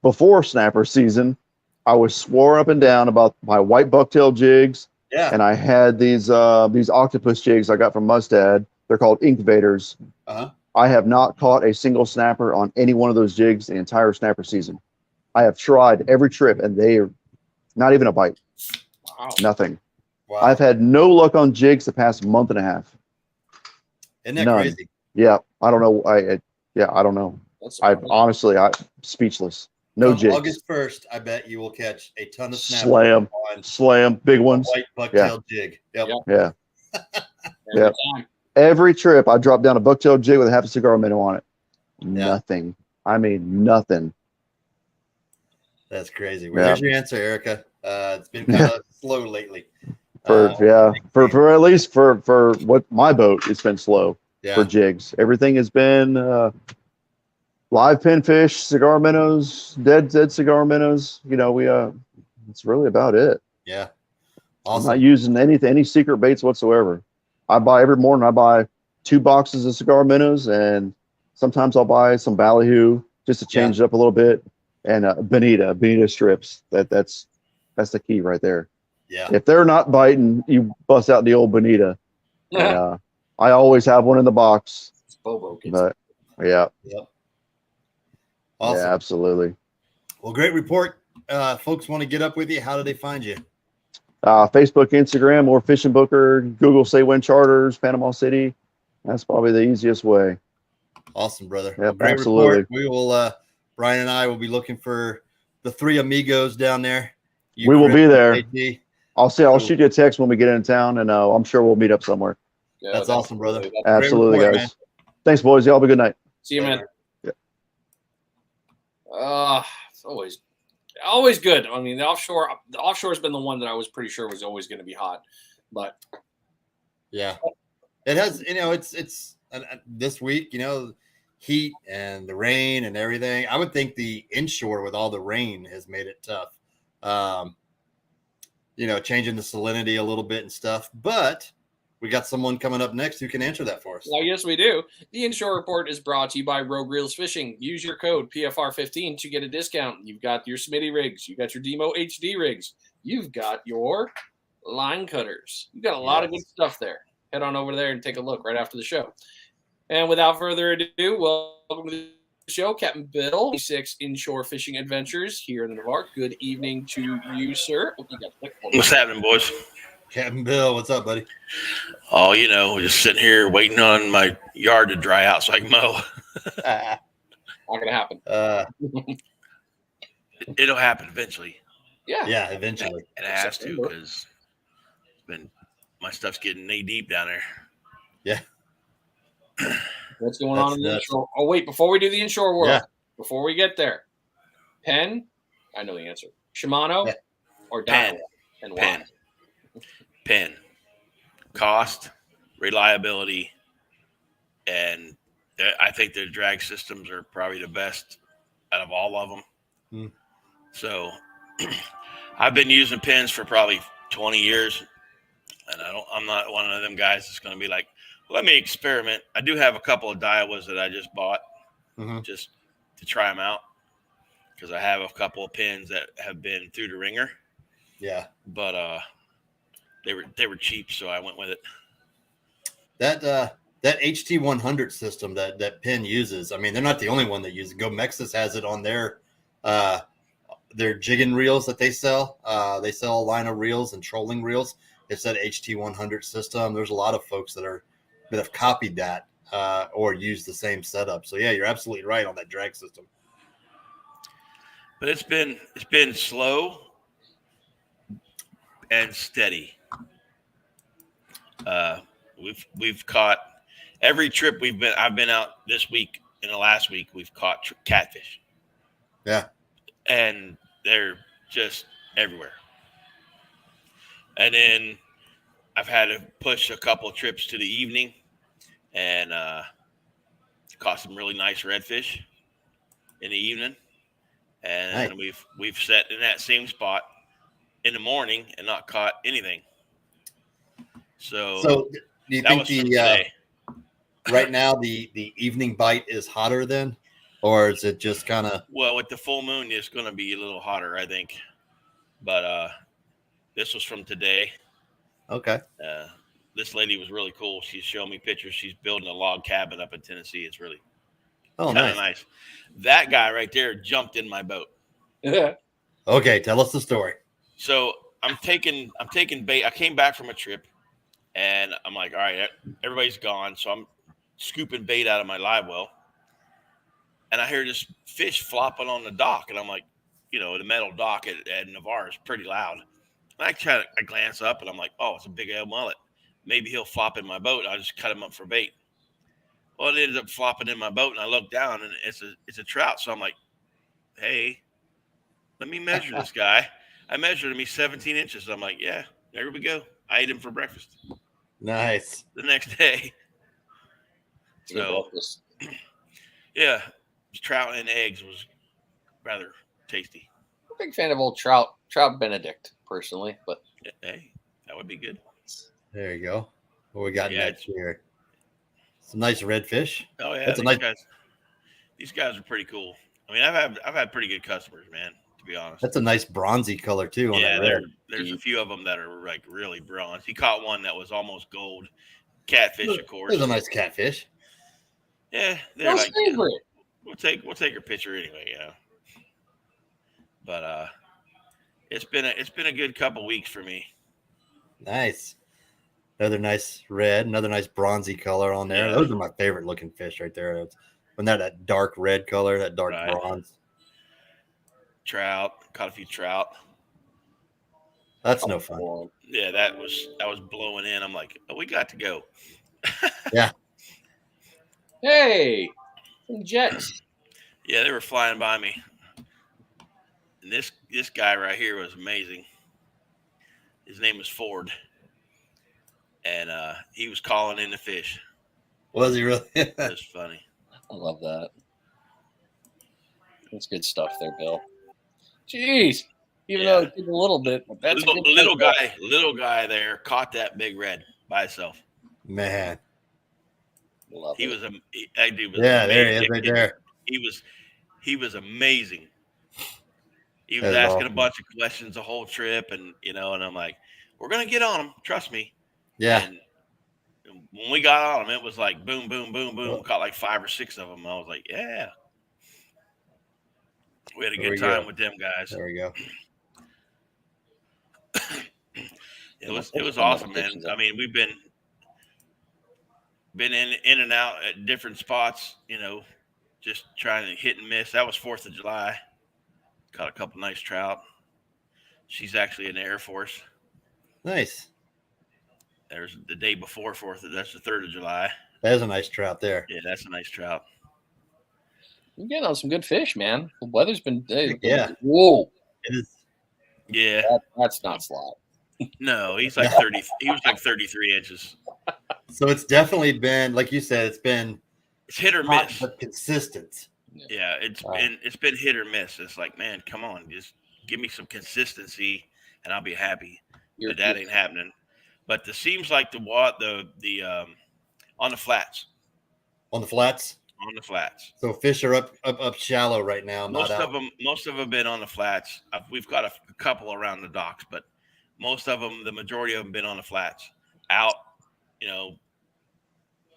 before snapper season, I was swore up and down about my white bucktail jigs. Yeah. And I had these octopus jigs I got from Mustad. They're called incubators. I have not caught a single snapper on any one of those jigs the entire snapper season. I have tried every trip, and they are not even a bite. Wow. Nothing. Wow. I've had no luck on jigs the past month and a half. Isn't that crazy? Yeah. I don't know. I don't know. I'm speechless. No jigs. August 1st, I bet you will catch a ton of snappers. Slam, big ones. White bucktail jig. Yep. Yeah. Every trip, I drop down a bucktail jig with a half a cigar minnow on it. Nothing. I mean, nothing. That's crazy. Well, there's your answer, Erica. It's been kind of slow lately. For at least for what my boat, it's been slow for jigs. Everything has been live pinfish, cigar minnows, dead cigar minnows. It's really about it. Yeah. Awesome. I'm not using any secret baits whatsoever. Every morning I buy 2 boxes of cigar minnows, and sometimes I'll buy some ballyhoo just to change it up a little bit, and bonita strips. That's the key right there. Yeah. If they're not biting, you bust out the old bonita. And, I always have one in the box. It's Bobo. But Yep. Awesome. Yeah, absolutely. Well, great report. Folks want to get up with you. How do they find you? Facebook, Instagram, or Fishing Booker, Google Say When Charters, Panama City. That's probably the easiest way. Awesome, brother. Yep, well, great absolutely. report. We will, Brian and I will be looking for the 3 amigos down there. We will be there. I'll shoot you a text when we get in town, and I'm sure we'll meet up somewhere. Yeah, that's awesome, brother. Absolutely, report, guys. Man. Thanks, boys. Y'all have a good night. See you, man. Yeah. It's always good. I mean, the offshore has been the one that I was pretty sure was always going to be hot, but yeah, it has. It's this week. heat and the rain and everything. I would think the inshore with all the rain has made it tough. Changing the salinity a little bit and stuff. But we got someone coming up next who can answer that for us. Well, yes, we do. The Inshore Report is brought to you by Rogue Reels Fishing. Use your code PFR15 to get a discount. You've got your Smitty rigs. You've got your Demo HD rigs. You've got your line cutters. You've got a lot of good stuff there. Head on over there and take a look right after the show. And without further ado, welcome to the show, Captain Bill, 6 Inshore Fishing Adventures here in the Navarre. Good evening to you, sir. What's happening, boys? Captain Bill, what's up, buddy? Oh, just sitting here waiting on my yard to dry out so I can mow. Not going to happen. It'll happen eventually. Yeah, eventually. It has to, because my stuff's getting knee deep down there. Yeah. What's going on in the inshore? Oh, wait, before we do the inshore world, before we get there, Penn, I know the answer. Shimano or Daiwa? And why? Penn. Cost, reliability, and I think their drag systems are probably the best out of all of them. So I've been using Penns for probably 20 years, and I'm not one of them guys that's going to be like, let me experiment. I do have a couple of Daiwas that I just bought just to try them out, because I have a couple of Penns that have been through the ringer. Yeah. But they were cheap, so I went with it. That HT100 system that Penn uses, I mean, they're not the only one that uses it. Go Mexis has it on their jigging reels that they sell. They sell a line of reels and trolling reels. It's that HT100 system. There's a lot of folks that have copied that or used the same setup. So yeah, you're absolutely right on that drag system. But it's been slow and steady. We've caught every trip I've been out this week and the last week, we've caught catfish. Yeah. And they're just everywhere. And then I've had to push a couple of trips to the evening and caught some really nice redfish in the evening. And we've set in that same spot in the morning and not caught anything. So do you think right now the evening bite is hotter then, or is it just kind of? Well, with the full moon, it's going to be a little hotter, I think. But this was from today. Okay. This lady was really cool. She's showing me pictures. She's building a log cabin up in Tennessee. It's really kind of nice. That guy right there jumped in my boat. Okay, tell us the story. So I'm taking bait. I came back from a trip, and I'm like, all right, everybody's gone. So I'm scooping bait out of my live well, and I hear this fish flopping on the dock, and I'm like, the metal dock at Navarre is pretty loud. And I glance up, and I'm like, oh, it's a big old mullet. Maybe he'll flop in my boat. I'll just cut him up for bait. Well, it ended up flopping in my boat, and I look down, and it's a trout. So I'm like, hey, let me measure this guy. I measured him. He's 17 inches. I'm like, yeah, there we go. I ate him for breakfast. Nice. The next day. So, yeah, trout and eggs was rather tasty. I'm a big fan of old trout Benedict, personally, but hey, that would be good. There you go. What we got next here? Some nice redfish. Oh yeah, these guys are pretty cool. I mean, I've had pretty good customers, man. To be honest, that's a nice bronzy color too. On that red. There's a few of them that are like really bronze. He caught one that was almost gold. Catfish, of course. There's a nice catfish. Yeah, they're like, we'll take your picture anyway. Yeah, but it's been a good couple weeks for me. Nice. Another nice red, another nice bronzy color on there. Yeah. Those are my favorite looking fish right there. It's when that dark red color, that dark bronze. Trout, caught a few trout. That's no fun. Yeah, that was blowing in. I'm like, oh, we got to go. Yeah. Hey, some jets. Yeah, they were flying by me. And this guy right here was amazing. His name was Ford. And he was calling in the fish. Was he really? It was funny. I love that. That's good stuff there, Bill. Jeez. Even though it did a little bit, that's little guy there caught that big red by himself. Man. Love he it. was that dude was Yeah, amazing. there he is right there. He was amazing. He was That is asking awesome. a bunch of questions the whole trip, and and I'm like, we're gonna get on him, trust me. Yeah. And when we got on him, it was like boom, boom, boom, boom. Caught like 5 or 6 of them. I was like, yeah. We had a good time with them guys. There we go. It was awesome, man. I mean, we've been in and out at different spots, just trying to hit and miss. That was 4th of July. Caught a couple nice trout. She's actually in the Air Force. Nice. There's the day before 4th. That's the 3rd of July. That is a nice trout there. Yeah, that's a nice trout. You're getting on some good fish, man. The weather's been Yeah. Whoa. It is. Yeah. That's not slot. No, he's like 30. He was like 33 inches. So it's definitely been, like you said, it's hit or hot, miss. but consistent. Yeah, it's been hit or miss. It's like, man, come on, just give me some consistency, and I'll be happy. But that ain't happening. But it seems like the on the flats. On the flats. On the flats. So fish are up shallow right now. Most of them have been on the flats. We've got a couple around the docks, but most of them, the majority of them, been on the flats. Out,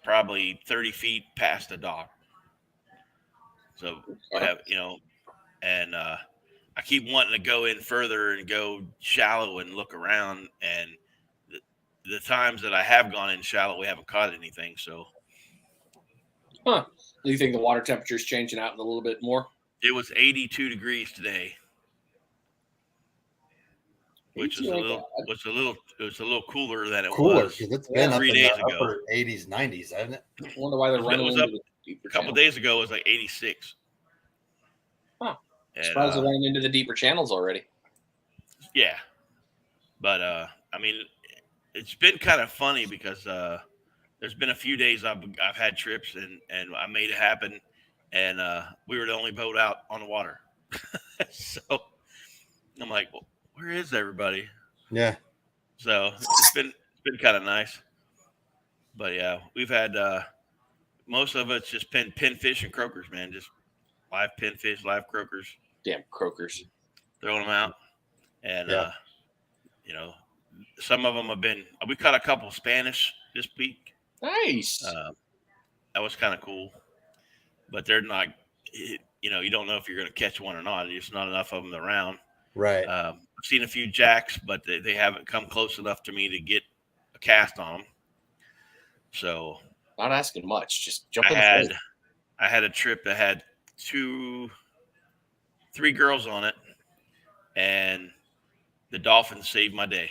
probably 30 feet past the dock. So I have, and I keep wanting to go in further and go shallow and look around. And the times that I have gone in shallow, we haven't caught anything. So. Huh. Do you think the water temperature is changing out a little bit more? It was 82 degrees today, which was a little cooler than it was. It's been 3 days ago. Upper 80s, 90s, hasn't it? I wonder why they're running into the deeper a couple days ago. It was like 86. Huh. Surprised they're running into the deeper channels already. Yeah, but I mean, it's been kind of funny because there's been a few days I've had trips and I made it happen, and we were the only boat out on the water. So I'm like, well, where is everybody? Yeah. So it's been kind of nice. But yeah, we've had most of it's just pinfish and croakers, man. Just live pinfish, live croakers. Damn croakers. Throwing them out. And some of them we caught a couple Spanish this week. Nice. That was kind of cool, but they're not. You don't know if you're going to catch one or not. There's not enough of them around. Right. I've seen a few jacks, but they haven't come close enough to me to get a cast on them. So not asking much. Just jump in. I had a trip that had 3 girls on it, and the dolphins saved my day.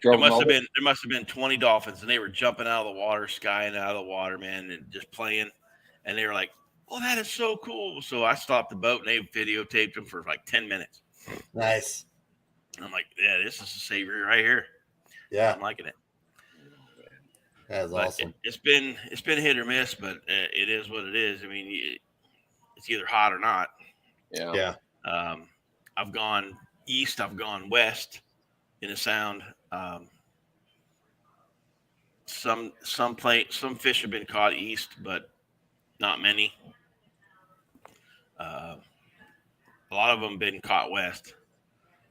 There must have been 20 dolphins, and they were jumping out of the water, skying out of the water, man, and just playing. And they were like, "Oh, that is so cool!" So I stopped the boat, and they videotaped them for like 10 minutes. Nice. And I'm like, "Yeah, this is a savior right here." Yeah, I'm liking it. That's awesome. It's been hit or miss, but it is what it is. I mean, it's either hot or not. Yeah. I've gone east. I've gone west in the Sound. Some fish have been caught east, but not many. A lot of them been caught west.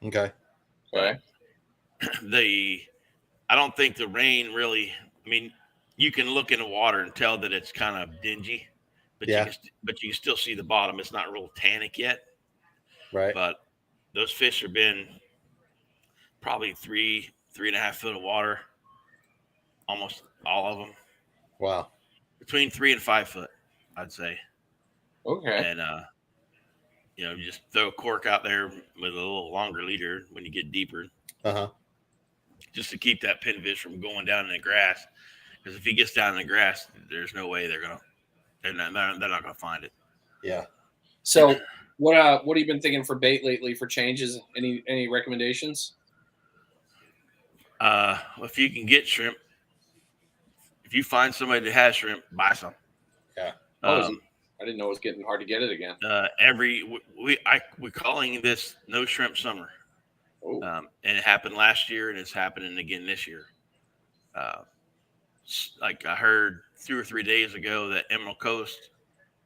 Okay. Right. I don't think the rain really. I mean, you can look in the water and tell that it's kind of dingy, but you can still see the bottom. It's not real tannic yet. Right. But those fish have been probably 3.5 foot of water, almost all of them. Wow. Between 3 and 5 foot, I'd say. Okay. And you just throw a cork out there with a little longer leader when you get deeper. Just to keep that pinfish from going down in the grass, because if he gets down in the grass, there's no way they're not gonna find it. Yeah. So what have you been thinking for bait lately for changes? Any recommendations? If you can get shrimp, if you find somebody that has shrimp, buy some. Yeah. I didn't know it was getting hard to get it again. We're calling this No Shrimp Summer. And it happened last year, and it's happening again this year. Like I heard 2 or 3 days ago that Emerald Coast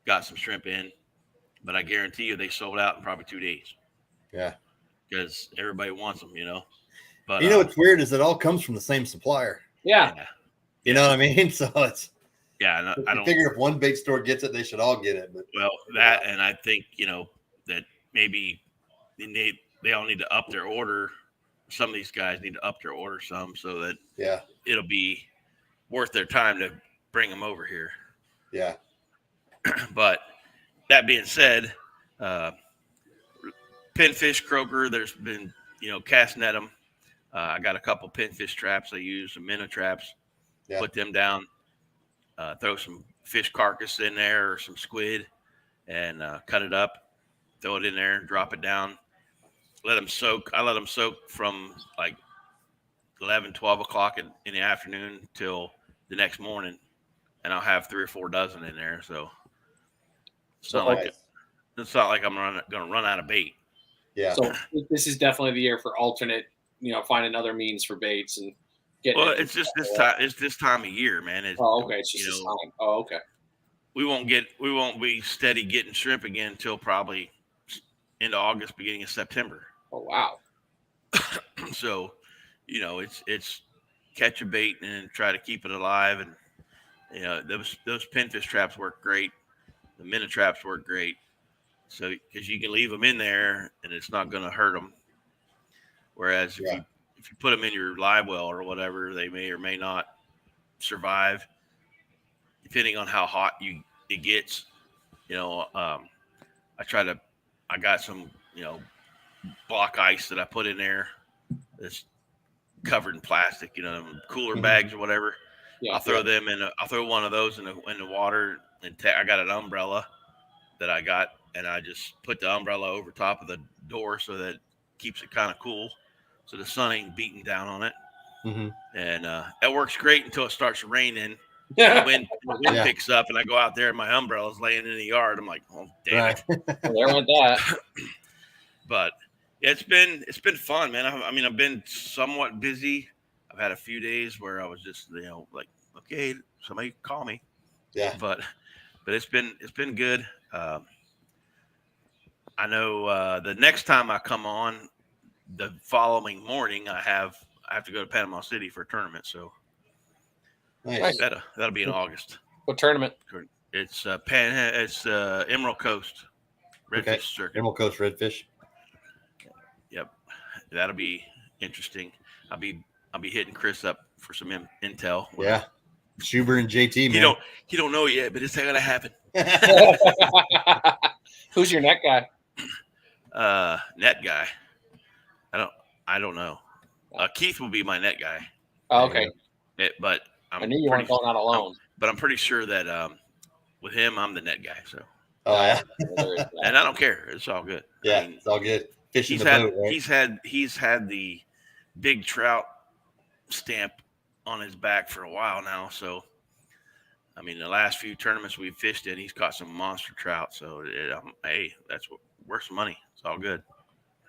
got some shrimp in, but I guarantee you they sold out in probably 2 days. Yeah. Because everybody wants them, But what's weird is it all comes from the same supplier. Yeah. You know what I mean? So it's I don't figure if one big store gets it, they should all get it. But that, and I think that maybe they all need to up their order. Some of these guys need to up their order some so that it'll be worth their time to bring them over here. Yeah. But that being said, pinfish croaker, there's been cast net them. I got a couple pinfish traps I use, some minnow traps. Put them down. Throw some fish carcass in there or some squid, and cut it up. Throw it in there, drop it down. Let them soak. I let them soak from like 11, 12 o'clock in the afternoon till the next morning, and I'll have 3 or 4 dozen in there. So it's not like I'm going to run out of bait. Yeah. So this is definitely the year for alternate, finding other means for baits and getting. Well, it's just this time. It's this time of year, man. Okay. It's just this time. Oh, okay. We won't be steady getting shrimp again until probably into August, beginning of September. Oh, wow. So, it's catch a bait and try to keep it alive. And, those pinfish traps work great. The minnow traps work great. So, because you can leave them in there and it's not going to hurt them. Whereas if you put them in your live well or whatever, they may or may not survive, depending on how hot it gets. I got some, block ice that I put in there that's covered in plastic, cooler bags or whatever. Yeah, I'll throw them in. I'll throw one of those in the water, and I got an umbrella that I got, and I just put the umbrella over top of the door so that it keeps it kind of cool, so the sun ain't beating down on it. Mm-hmm. And that works great until it starts raining. The wind picks up, and I go out there, and my umbrella's laying in the yard. I'm like, oh damn it! There went that. But it's been fun, man. I've been somewhat busy. I've had a few days where I was just like, okay, somebody call me. Yeah. But it's been good. I know the next time I come on, the following morning, I have to go to Panama City for a tournament. So nice. That'll be in August. What tournament? It's Emerald Coast Redfish Circuit. Emerald Coast Redfish. Yep, that'll be interesting. I'll be hitting Chris up for some intel. Yeah, Schuber and JT, man. He don't know yet, but it's not gonna happen. Who's your net guy? Net guy. I don't know. Keith will be my net guy. Oh, okay. But I knew you weren't going out alone. But I'm pretty sure that with him, I'm the net guy. So. Oh yeah. And I don't care. It's all good. Yeah, it's all good. Fishing the boat, right? He's had the big trout stamp on his back for a while now. So, the last few tournaments we've fished in, he's caught some monster trout. So, hey, that's worth some money. It's all good.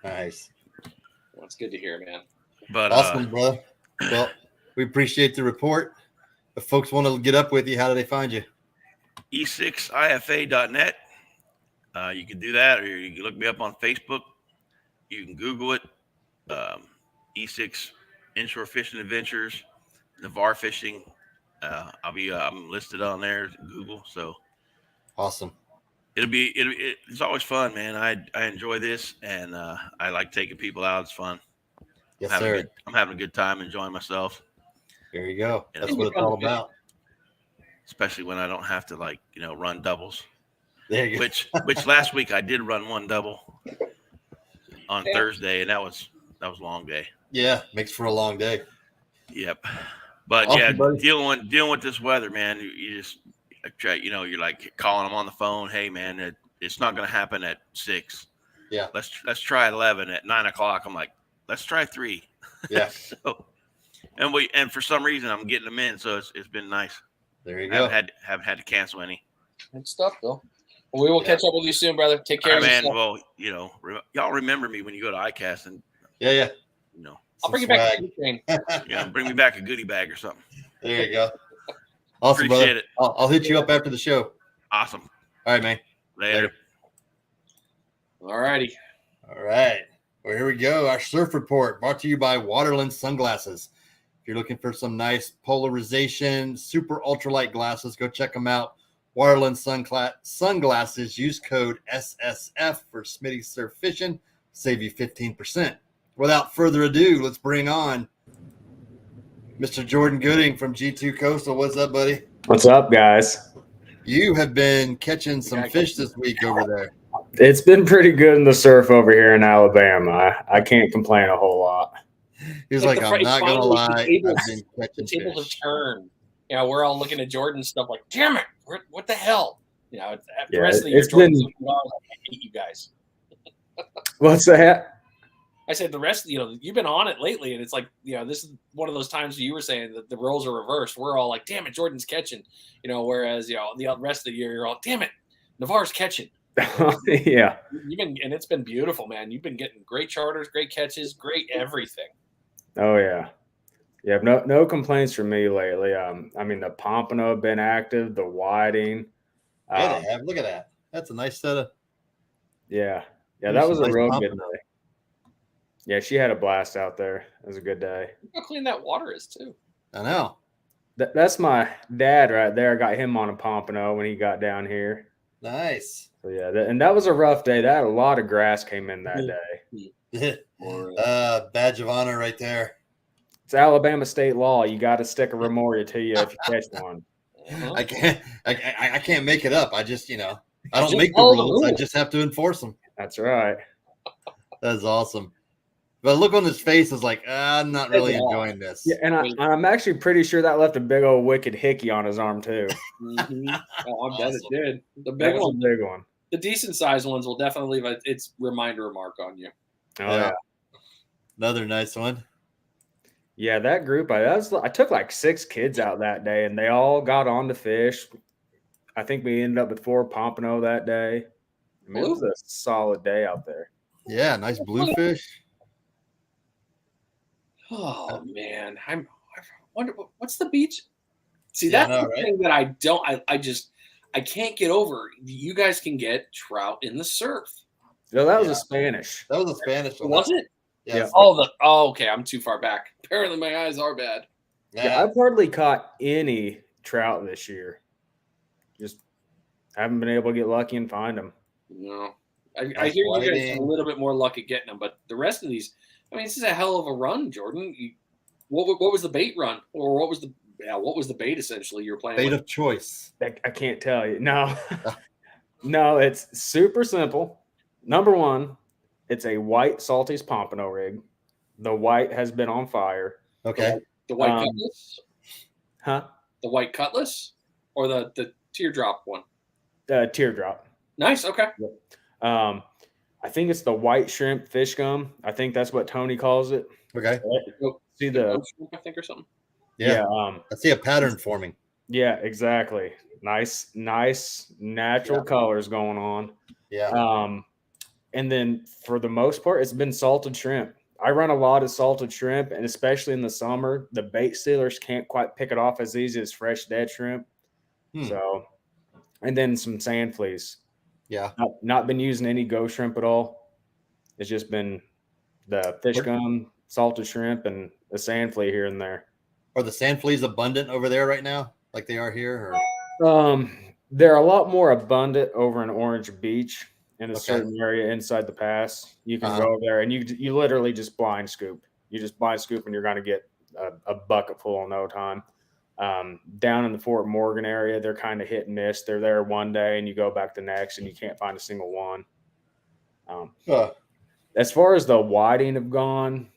Nice. Well, it's good to hear, man. But awesome, brother. Well, we appreciate the report. If folks want to get up with you, how do they find you? e6ifa.net. You can do that, or you can look me up on Facebook. You can Google it. E6 Inshore Fishing Adventures, Navarre Fishing. I'm listed on there, Google. So awesome. It's always fun, man. I enjoy this, and I like taking people out. It's fun. Yes, sir. I'm having a good time, enjoying myself. There you go. That's what it's all about. Especially when I don't have to run doubles. There you go. Which last week I did run one double on Thursday, and that was a long day. Yeah, makes for a long day. Yep. But awesome, buddy. dealing with this weather, man, you just try, you're like calling them on the phone. Hey, man, it's not going to happen at 6. Yeah. Let's try 11 at 9 o'clock. I'm like, let's try 3. Yeah. And for some reason I'm getting them in, so it's been nice. There you go. Haven't had to cancel any. Good stuff, Bill. Well, we will catch up with you soon, brother. Take care All right, of man. yourself. Well, y'all remember me when you go to ICAST, and Yeah. I'll bring you back to the train. Bring me back a goodie bag or something. There you go. Awesome, Appreciate brother. it. I'll hit you up after the show. Awesome. All right, man. Later. All righty. All right. Well, here we go. Our surf report brought to you by Waterland Sunglasses. If you're looking for some nice polarization, super ultralight glasses, go check them out. Waterland Sunglasses. Use code SSF for Smitty Surf Fishing. Save you 15%. Without further ado, let's bring on Mr. Jordan Gooding from G2 Coastal. What's up, buddy? What's up, guys? You have been catching some fish this week over there. It's been pretty good in the surf over here in Alabama. I can't complain a whole lot. He was like, I'm not going to lie. I've been The catching tables have fish. turned. We're all looking at Jordan's stuff like, damn it, what the hell? The Yeah, rest of the year, it's Jordan's been- looking like, I hate you guys. What's that? I said the rest, you've been on it lately, and it's like, this is one of those times where you were saying that the roles are reversed. We're all like, damn it, Jordan's catching, whereas, the rest of the year, you're all, damn it, Navarre's catching. Yeah. And it's been beautiful, man. You've been getting great charters, great catches, great everything. Oh, yeah. Yeah, no complaints from me lately. The pompano have been active, the whiting. Yeah, they have. Look at that. That's a nice set of. Yeah, There's that was some a nice real pompano. good day. Yeah, she had a blast out there. It was a good day. Look how clean that water is, too. I know. That's my dad right there. I got him on a pompano when he got down here. Nice. So yeah, and that was a rough day. That a lot of grass came in that day. Badge of honor right there. It's Alabama state law. You got to stick a remoria to you if you catch one. I can't make it up. I just, I don't Just make the follow the rules. I rules. just have to enforce them. That's right. That's awesome. But look on his face is like, I'm not really enjoying this. Yeah, and I'm actually pretty sure that left a big old wicked hickey on his arm too. Mm-hmm. Oh, I bet it did. The That big was one, a big one. the decent sized ones will definitely leave its reminder mark on you. Oh Yeah. yeah. Another nice one. Yeah, that group. I took like 6 kids out that day, and they all got on to fish. I think we ended up with 4 pompano that day. It was a solid day out there. Yeah, nice bluefish. Oh man, I wonder what's the beach. See, Yeah, that's I know, the right? thing that I don't. I can't get over. You guys can get trout in the surf. No, that was Yeah. a Spanish. That was a Spanish one. Was it? Yeah. Okay. I'm too far back. Apparently, my eyes are bad. Yeah, I've hardly caught any trout this year. Just haven't been able to get lucky and find them. No, I Nice hear you guys whiting. have a little bit more luck at getting them, but the rest of these, this is a hell of a run, Jordan. What was the bait run, or what was the bait essentially you were playing? Bait with? of choice. I can't tell you. No, no, it's super simple. Number one, it's a white Salty's pompano rig. The white has been on fire. Okay. The white cutlass, Huh? the white cutlass, or the teardrop one. Teardrop. Nice. Okay. I think it's the white shrimp fish gum. I think that's what Tony calls it. Okay. See the I think or something. Yeah. I see a pattern forming. Yeah, exactly. Nice natural colors going on. Yeah. And then for the most part, it's been salted shrimp. I run a lot of salted shrimp, and especially in the summer, the bait stealers can't quite pick it off as easy as fresh dead shrimp. So, and then some sand fleas. Yeah. Not been using any ghost shrimp at all. It's just been the fish gum, salted shrimp, and the sand flea here and there. Are the sand fleas abundant over there right now, like they are here? Or? They're a lot more abundant over in Orange Beach in a certain area inside the pass. You can go there and you literally just blind scoop. You just blind scoop and you're going to get a bucket full in no time. Down in the Fort Morgan area, they're kind of hit and miss. They're there one day and you go back the next and you can't find a single one. As far as the whiting have gone,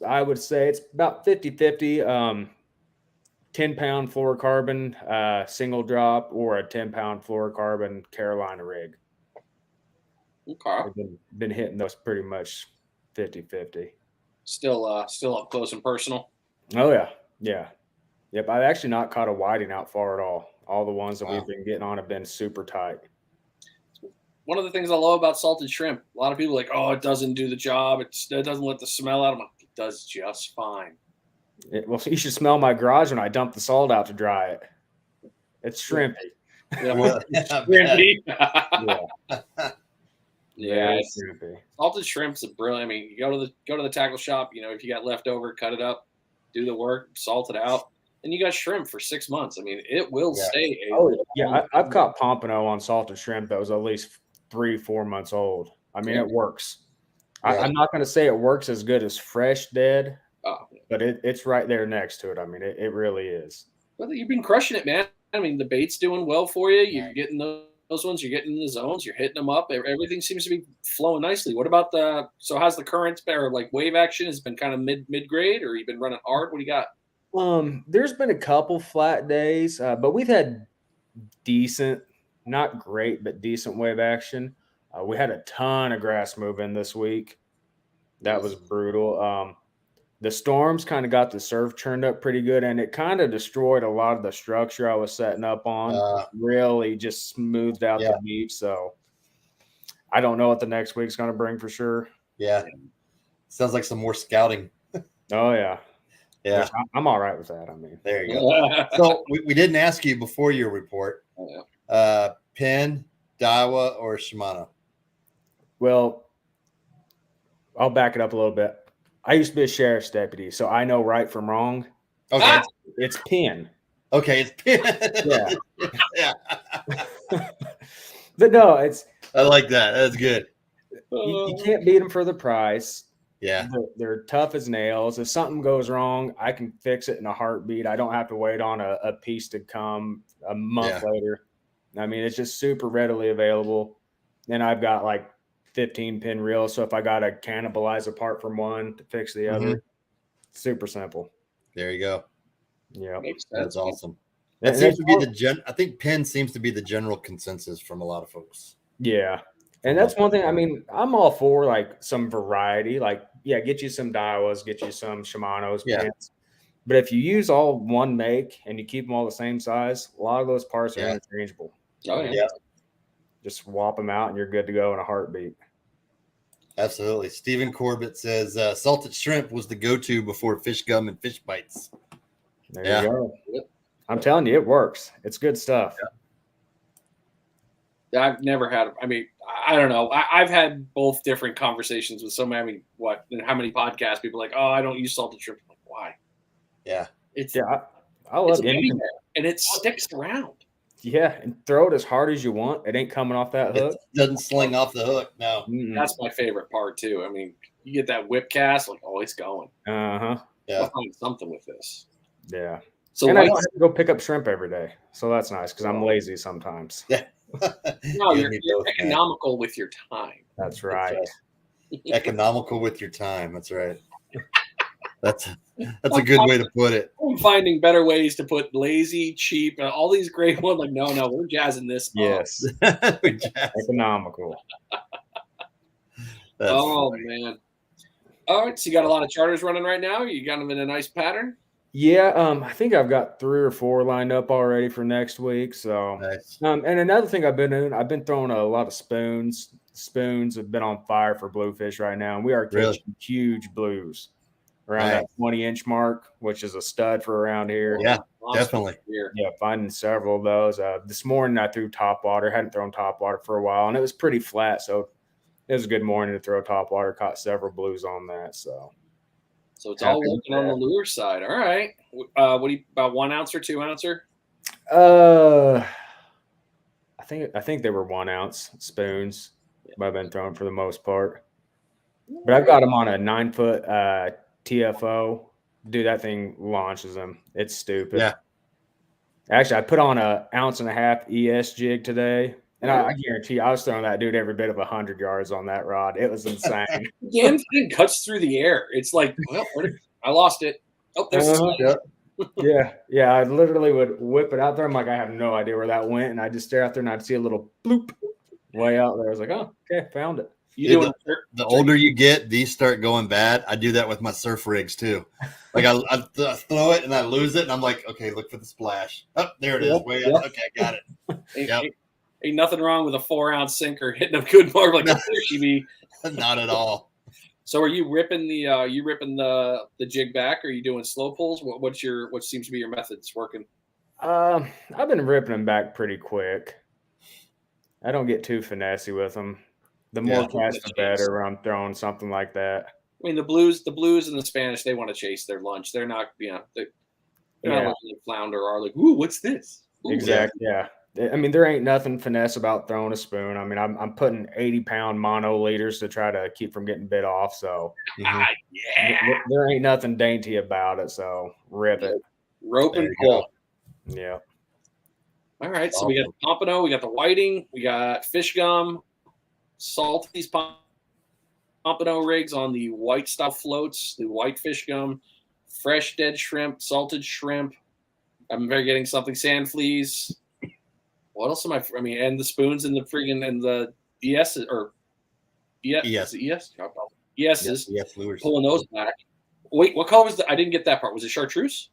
I would say it's about 50-50. 10-pound fluorocarbon single drop or a 10-pound fluorocarbon Carolina rig. Okay. I've been hitting those pretty much 50-50. Still up close and personal. Oh yeah. Yep, I've actually not caught a whiting out far at all. All the ones that we've been getting on have been super tight. One of the things I love about salted shrimp, a lot of people are like, oh, it doesn't do the job. It doesn't let the smell out. I'm like, it does just fine. Well, you should smell my garage when I dump the salt out to dry it. It's shrimpy. Shrimpy. Yeah, shrimpy. Salted shrimp's a brilliant. I mean, you go to the tackle shop. You know, if you got leftover, cut it up, do the work, salt it out, and you got shrimp for 6 months. I mean, it will stay. I've caught pompano on salted shrimp that was at least 3-4 months old. I mean, it works. I'm not going to say it works as good as fresh dead, but it's right there next to it. I mean, it really is. Well, you've been crushing it, man. I mean, the bait's doing well for you. You're getting those ones. You're getting in the zones. You're hitting them up. Everything seems to be flowing nicely. What about how's the current or like wave action? Has been kind of mid grade, or you've been running hard? What do you got? There's been a couple flat days, but we've had decent, not great, but decent wave action. We had a ton of grass move in this week. That was brutal. The storms kind of got the surf turned up pretty good, and it kind of destroyed a lot of the structure I was setting up on. Really just smoothed out the beach. So I don't know what the next week's going to bring for sure. Yeah. Sounds like some more scouting. Oh, yeah. Yeah. Which I'm all right with that. I mean, there you go. So we didn't ask you before your report. Penn, Daiwa, or Shimano? Well, I'll back it up a little bit. I used to be a sheriff's deputy, so I know right from wrong. Okay. It's Penn. Okay, it's Penn. Yeah. But no, I like that. That's good. You can't beat them for the price. Yeah. They're tough as nails. If something goes wrong, I can fix it in a heartbeat. I don't have to wait on a piece to come a month later. I mean, it's just super readily available. Then I've got like 15 pin reels. So if I got to cannibalize a part from one to fix the other, super simple. There you go. Yeah. That's awesome. That seems to be I think Penn seems to be the general consensus from a lot of folks. Yeah. And that's one thing. I mean, I'm all for like some variety. Like, get you some Daiwas, get you some Shimanos. Pins. But if you use all one make and you keep them all the same size, a lot of those parts are interchangeable. Oh, yeah. Just swap them out and you're good to go in a heartbeat. Absolutely. Stephen Corbett says salted shrimp was the go-to before fish gum and fish bites. There you go. I'm telling you, it works. It's good stuff. I've never had. I mean, I don't know. I've had both different conversations with so many. How many podcasts people are like? Oh, I don't use salted shrimp. I'm like, why? Yeah. I love it. And it sticks around. Yeah, and throw it as hard as you want. It ain't coming off that hook. It doesn't sling off the hook. No. That's my favorite part too. I mean, you get that whip cast, like, oh, it's going. Yeah. I'll find something with this. Yeah. So I don't have to go pick up shrimp every day. So that's nice because I'm lazy sometimes. Yeah. No, you're economical with your time. That's right. Economical with your time. That's right. That's a good way to put it. I'm finding better ways to put lazy, cheap, all these great ones. Like, no, we're jazzing this. Yes. Economical. Man. All right. So you got a lot of charters running right now. You got them in a nice pattern. Yeah. I think I've got 3 or 4 lined up already for next week. So, nice. And another thing I've been doing, I've been throwing a lot of spoons. Spoons have been on fire for bluefish right now. And we are catching huge blues around that 20-inch mark, which is a stud for around here. Yeah, definitely. Yeah, finding several of those. This morning I threw topwater. Hadn't thrown topwater for a while, and it was pretty flat, so it was a good morning to throw topwater. Caught several blues on that. So it's all looking on the lure side. All right. What do you about 1 ounce or 2 ouncer? I think they were 1 ounce spoons. I've been throwing for the most part, but I've got them on a 9-foot TFO. Dude, that thing launches them. It's stupid. Yeah. Actually, I put on a 1.5 ounce ES jig today, and I guarantee you, I was throwing that dude every bit of 100 yards on that rod. It was insane. Damn thing cuts through the air. It's like, well, I lost it. Oh, there's yeah. I literally would whip it out there. I'm like, I have no idea where that went, and I just stare out there and I'd see a little bloop way out there. I was like, oh, okay, found it. The older you get, these start going bad. I do that with my surf rigs too. Like I throw it and I lose it, and I'm like, okay, look for the splash. Oh, there it is. Way up. Okay, got it. Ain't nothing wrong with a 4-ounce sinker hitting a good mark like a fishy be. Not at all. So are you ripping the jig back? Or are you doing slow pulls? What seems to be your methods working? I've been ripping them back pretty quick. I don't get too finessey with them. The more cast, the better when I'm throwing something like that. I mean, the blues and the Spanish, they want to chase their lunch. They're not, they're not looking at flounder or like, ooh, what's this? Ooh, exactly. Yeah. I mean, there ain't nothing finesse about throwing a spoon. I mean, I'm putting 80-pound mono leaders to try to keep from getting bit off. So there ain't nothing dainty about it. So rip it. Rope and pull. Yeah. All right. So we got the pompano, we got the whiting, we got fish gum, Salty's pompano rigs on the white style floats, the white fish gum, fresh dead shrimp, salted shrimp. I'm getting something sand fleas. What else am I mean, and the spoons and the friggin' and the ES or ES. ES's lures. Pulling those back. Wait, what color was that? I didn't get that part. Was it chartreuse?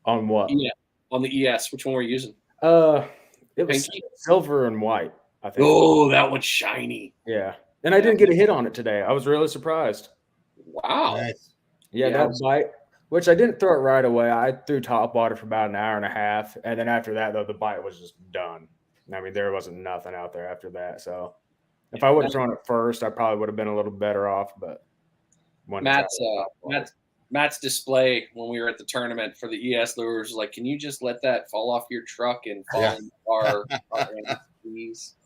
On what? Yeah, on the ES. Which one were you using? It was silver and white, I think. Oh, that one's shiny. Yeah. And I didn't get a hit on it today. I was really surprised. Wow. Nice. Yeah, that bite, which I didn't throw it right away. I threw top water for about an hour and a half. And then after that, though, the bite was just done. I mean, there wasn't nothing out there after that. So if I would have thrown it first, I probably would have been a little better off. But Matt's display when we were at the tournament for the ES lures was like, can you just let that fall off your truck and fall in our please?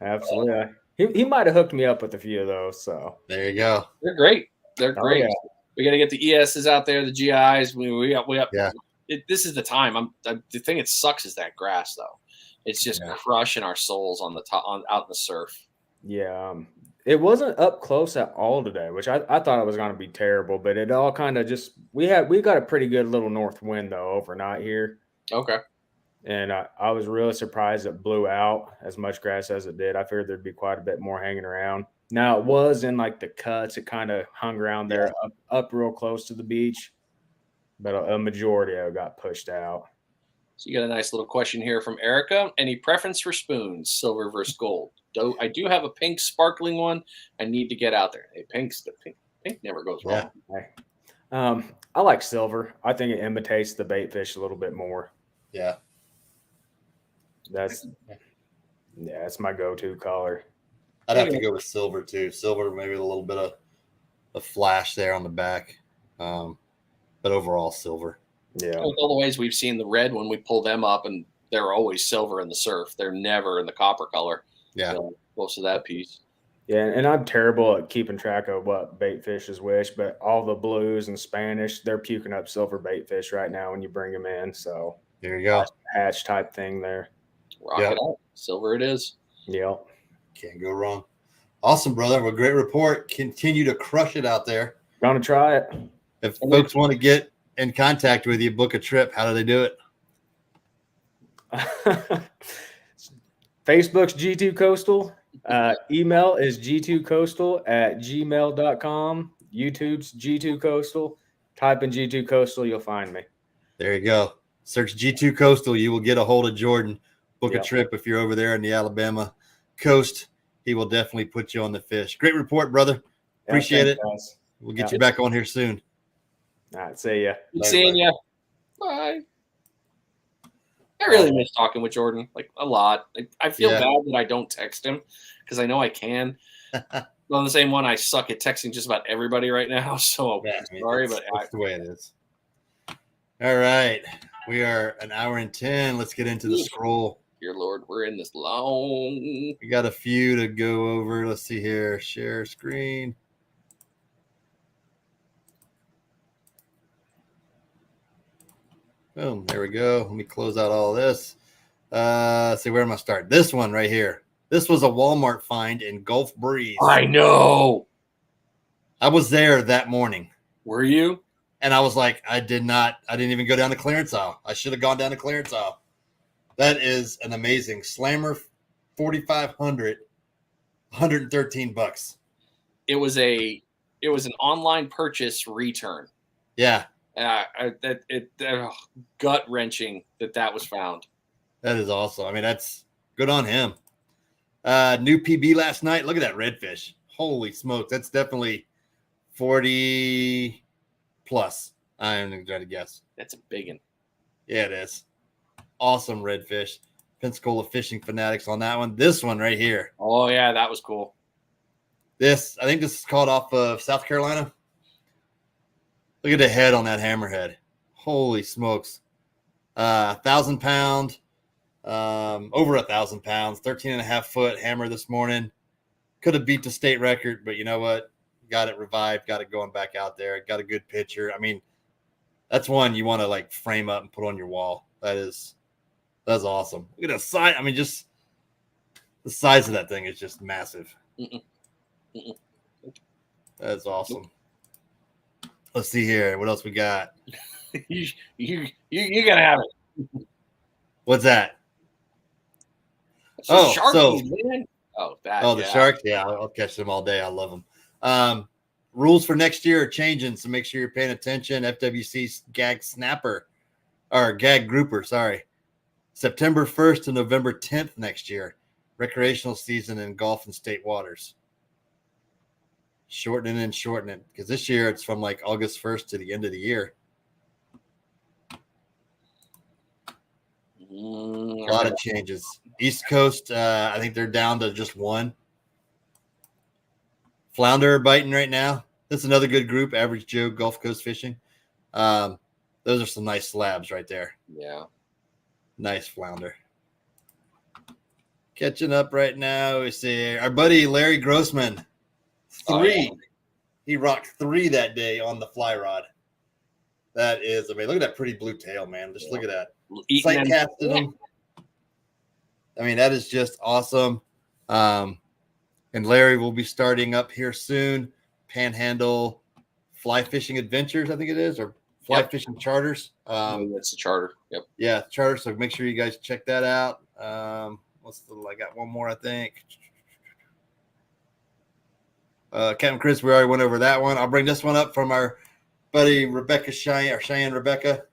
Absolutely. He might have hooked me up with a few of those. So there you go. They're great. They're great. Yeah. We got to get the ESs out there, the GIs. We up. Yeah. This is the time. The thing that sucks is that grass, though. It's just crushing our souls on the top, out in the surf. Yeah. It wasn't up close at all today, which I thought it was going to be terrible, but it all kind of just we got a pretty good little north wind though overnight here. Okay. And I was really surprised it blew out as much grass as it did. I figured there'd be quite a bit more hanging around. Now it was in like the cuts. It kind of hung around there up real close to the beach, but a majority of it got pushed out. So you got a nice little question here from Erica. Any preference for spoons, silver versus gold? I do have a pink sparkling one. I need to get out there. Hey, pink never goes wrong. Yeah. I like silver. I think it imitates the bait fish a little bit more. Yeah. That's my go-to color. I'd have to go with silver too. Silver, maybe a little bit of a flash there on the back, but overall silver. Yeah. All the ways we've seen the red when we pull them up, and they're always silver in the surf. They're never in the copper color. Yeah. So most of that piece. Yeah, and I'm terrible at keeping track of what bait fishes wish, but all the blues and Spanish, they're puking up silver bait fish right now when you bring them in. So there you go. Hatch type thing there. Rock it out. Silver it is. Yep. Can't go wrong. Awesome, brother. Well, great report. Continue to crush it out there. Gonna try it. If folks want to get in contact with you, book a trip, how do they do it? Facebook's G2 Coastal. Email is g2coastal@gmail.com. YouTube's G2 Coastal. Type in G2 Coastal, you'll find me. There you go. Search G2 Coastal. You will get a hold of Jordan. Book a trip if you're over there on the Alabama coast. He will definitely put you on the fish. Great report, brother. Appreciate it. Guys. We'll get you back on here soon. All right. See ya. Good seeing you. Bye. I really miss talking with Jordan, like a lot. I feel bad that I don't text him because I know I can. On the same one, I suck at texting just about everybody right now. So sorry, but that's the way it is. All right. We are an hour and 10. Let's get into the scroll. Dear Lord, we're in this long. We got a few to go over. Let's see here. Share screen. Boom. There we go. Let me close out all this. Let's see, where am I starting? This one right here. This was a Walmart find in Gulf Breeze. I know. I was there that morning. Were you? And I was like, I didn't even go down the clearance aisle. I should have gone down the clearance aisle. That is an amazing Slammer 4500 $113. It was an online purchase return. Yeah. Gut wrenching that was found. That is awesome. I mean, that's good on him. New PB last night. Look at that redfish. Holy smokes. That's definitely 40 plus. I'm going to try to guess. That's a big one. Yeah, it is. Awesome redfish. Pensacola Fishing Fanatics on that one. This one right here. Oh, yeah, that was cool. I think this is called off of South Carolina. Look at the head on that hammerhead. Holy smokes. 1,000 pound, over 1,000 pounds, 13.5 foot hammer this morning. Could have beat the state record, but you know what? Got it revived, got it going back out there. Got a good picture. I mean, that's one you want to like frame up and put on your wall. That's awesome. Look at the size. I mean, just the size of that thing is just massive. That's awesome. Let's see here. What else we got? you gotta have it. What's that? Sharkies, man. The sharks. Yeah, I'll catch them all day. I love them. Rules for next year are changing, so make sure you're paying attention. FWC gag snapper or gag grouper. Sorry, September 1st to November 10th next year. Recreational season in Gulf and state waters. Shortening because this year it's from like August 1st to the end of the year. A lot of changes. East Coast, I think they're down to just one. Flounder are biting right now. That's another good group, Average Joe Gulf Coast Fishing. Those are some nice slabs right there. Yeah. Nice flounder. Catching up right now. We see our buddy Larry Grossman. 3. Oh, yeah. He rocked 3 that day on the fly rod. That is, I mean, look at that pretty blue tail, man. Just look at that. Sight casted him. I mean, that is just awesome. And Larry will be starting up here soon. Panhandle Fly Fishing Adventures, I think it is, or Fly Fishing Charters. It's a charter. Yep. Yeah, charter. So make sure you guys check that out. I got one more, I think. Captain Chris, we already went over that one. I'll bring this one up from our buddy Cheyenne Rebecca.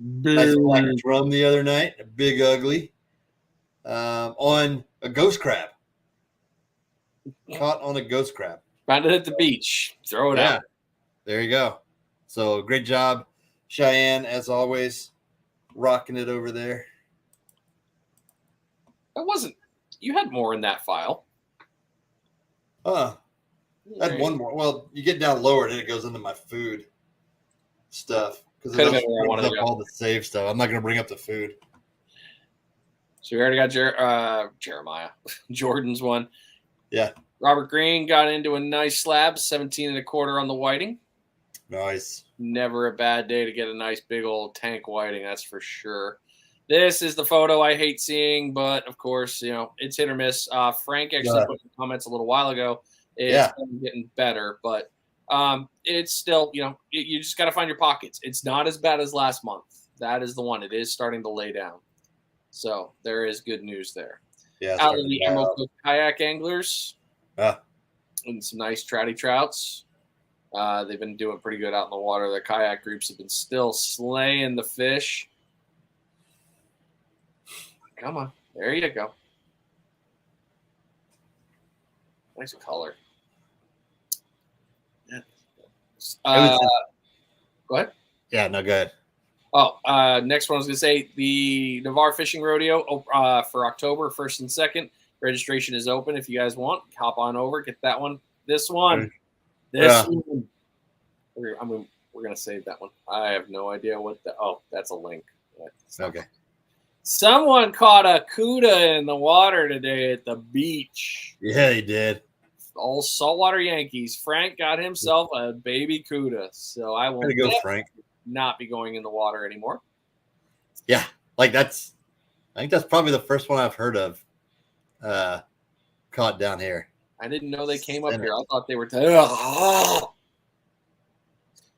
Nice black drum the other night, a big ugly, on a ghost crab. Caught on a ghost crab. Found it at the beach. Throw it out. There you go. So great job, Cheyenne, as always, rocking it over there. You had more in that file. I had one more. Well, you get down lower and then it goes into my food stuff. Because it brings up all the save stuff. I'm not going to bring up the food. So we already got Jeremiah. Jordan's one. Yeah. Robert Green got into a nice slab, 17.25 on the whiting. Nice. Never a bad day to get a nice big old tank whiting, that's for sure. This is the photo I hate seeing, but of course, it's hit or miss. Frank actually put in comments a little while ago. It's getting better, but it's still, you just got to find your pockets. It's not as bad as last month. That is the one. It is starting to lay down. So there is good news there. Yeah. Out of the Emerald Coast kayak anglers and some nice trouty trouts. They've been doing pretty good out in the water. The kayak groups have been still slaying the fish. Come on. There you go. Nice color. Go ahead. Yeah, no, go ahead. Next one I was going to say the Navarre Fishing Rodeo for October 1st and 2nd. Registration is open. If you guys want, hop on over, get that one. This one. We're going to save that one. I have no idea that's a link. Okay. Someone caught a cuda in the water today at the beach. Yeah, he did. All saltwater Yankees. Frank got himself a baby cuda. So I will Frank. Not be going in the water anymore. Yeah, I think that's probably the first one I've heard of caught down here. I didn't know they came up here. I thought they were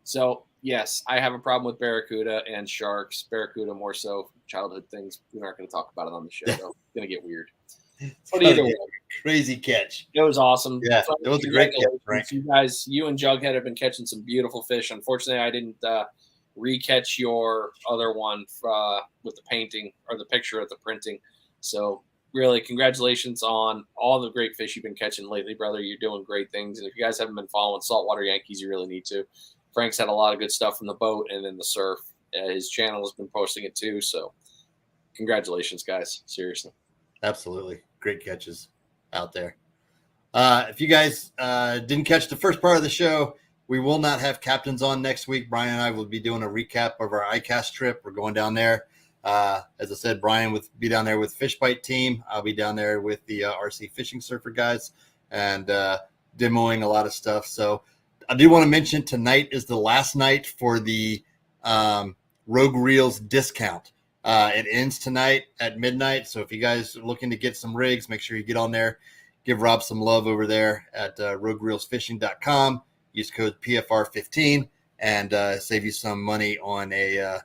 So, yes, I have a problem with barracuda and sharks. Barracuda more so, childhood things. We're not going to talk about it on the show, though. It's going to get weird. But either way, crazy catch. it was awesome. Yeah, it was a great catch, Frank. You guys, you and Jughead have been catching some beautiful fish. Unfortunately, I didn't recatch your other one with the painting or the picture of the printing. So really, congratulations on all the great fish you've been catching lately, brother. You're doing great things. And if you guys haven't been following Saltwater Yankees, you really need to. Frank's had a lot of good stuff from the boat and in the surf. His channel has been posting it too. So congratulations, guys. Seriously. Absolutely. Great catches out there. If you guys didn't catch the first part of the show, we will not have captains on next week. Brian and I will be doing a recap of our ICAST trip. We're going down there. As I said, Brian would be down there with Fish Bite team. I'll be down there with the RC Fishing Surfer guys and demoing a lot of stuff. So I do want to mention tonight is the last night for the Rogue Reels discount. It ends tonight at midnight. So if you guys are looking to get some rigs, make sure you get on there. Give Rob some love over there at roguereelsfishing.com. Use code PFR15 and save you some money on a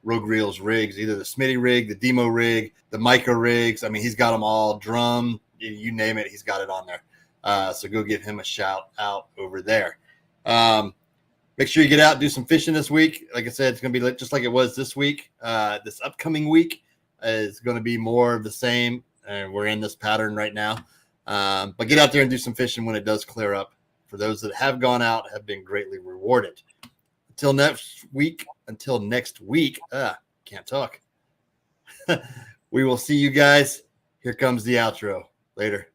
Rogue Reels rigs, either the Smitty rig, the Demo rig, the micro rigs. I mean, he's got them all, drum, you name it, he's got it on there. So go give him a shout out over there. Make sure you get out and do some fishing this week. Like I said, it's going to be just like it was this week. This upcoming week is going to be more of the same. And we're in this pattern right now. But get out there and do some fishing when it does clear up. For those that have gone out, have been greatly rewarded. Until next week, can't talk. We will see you guys. Here comes the outro. Later.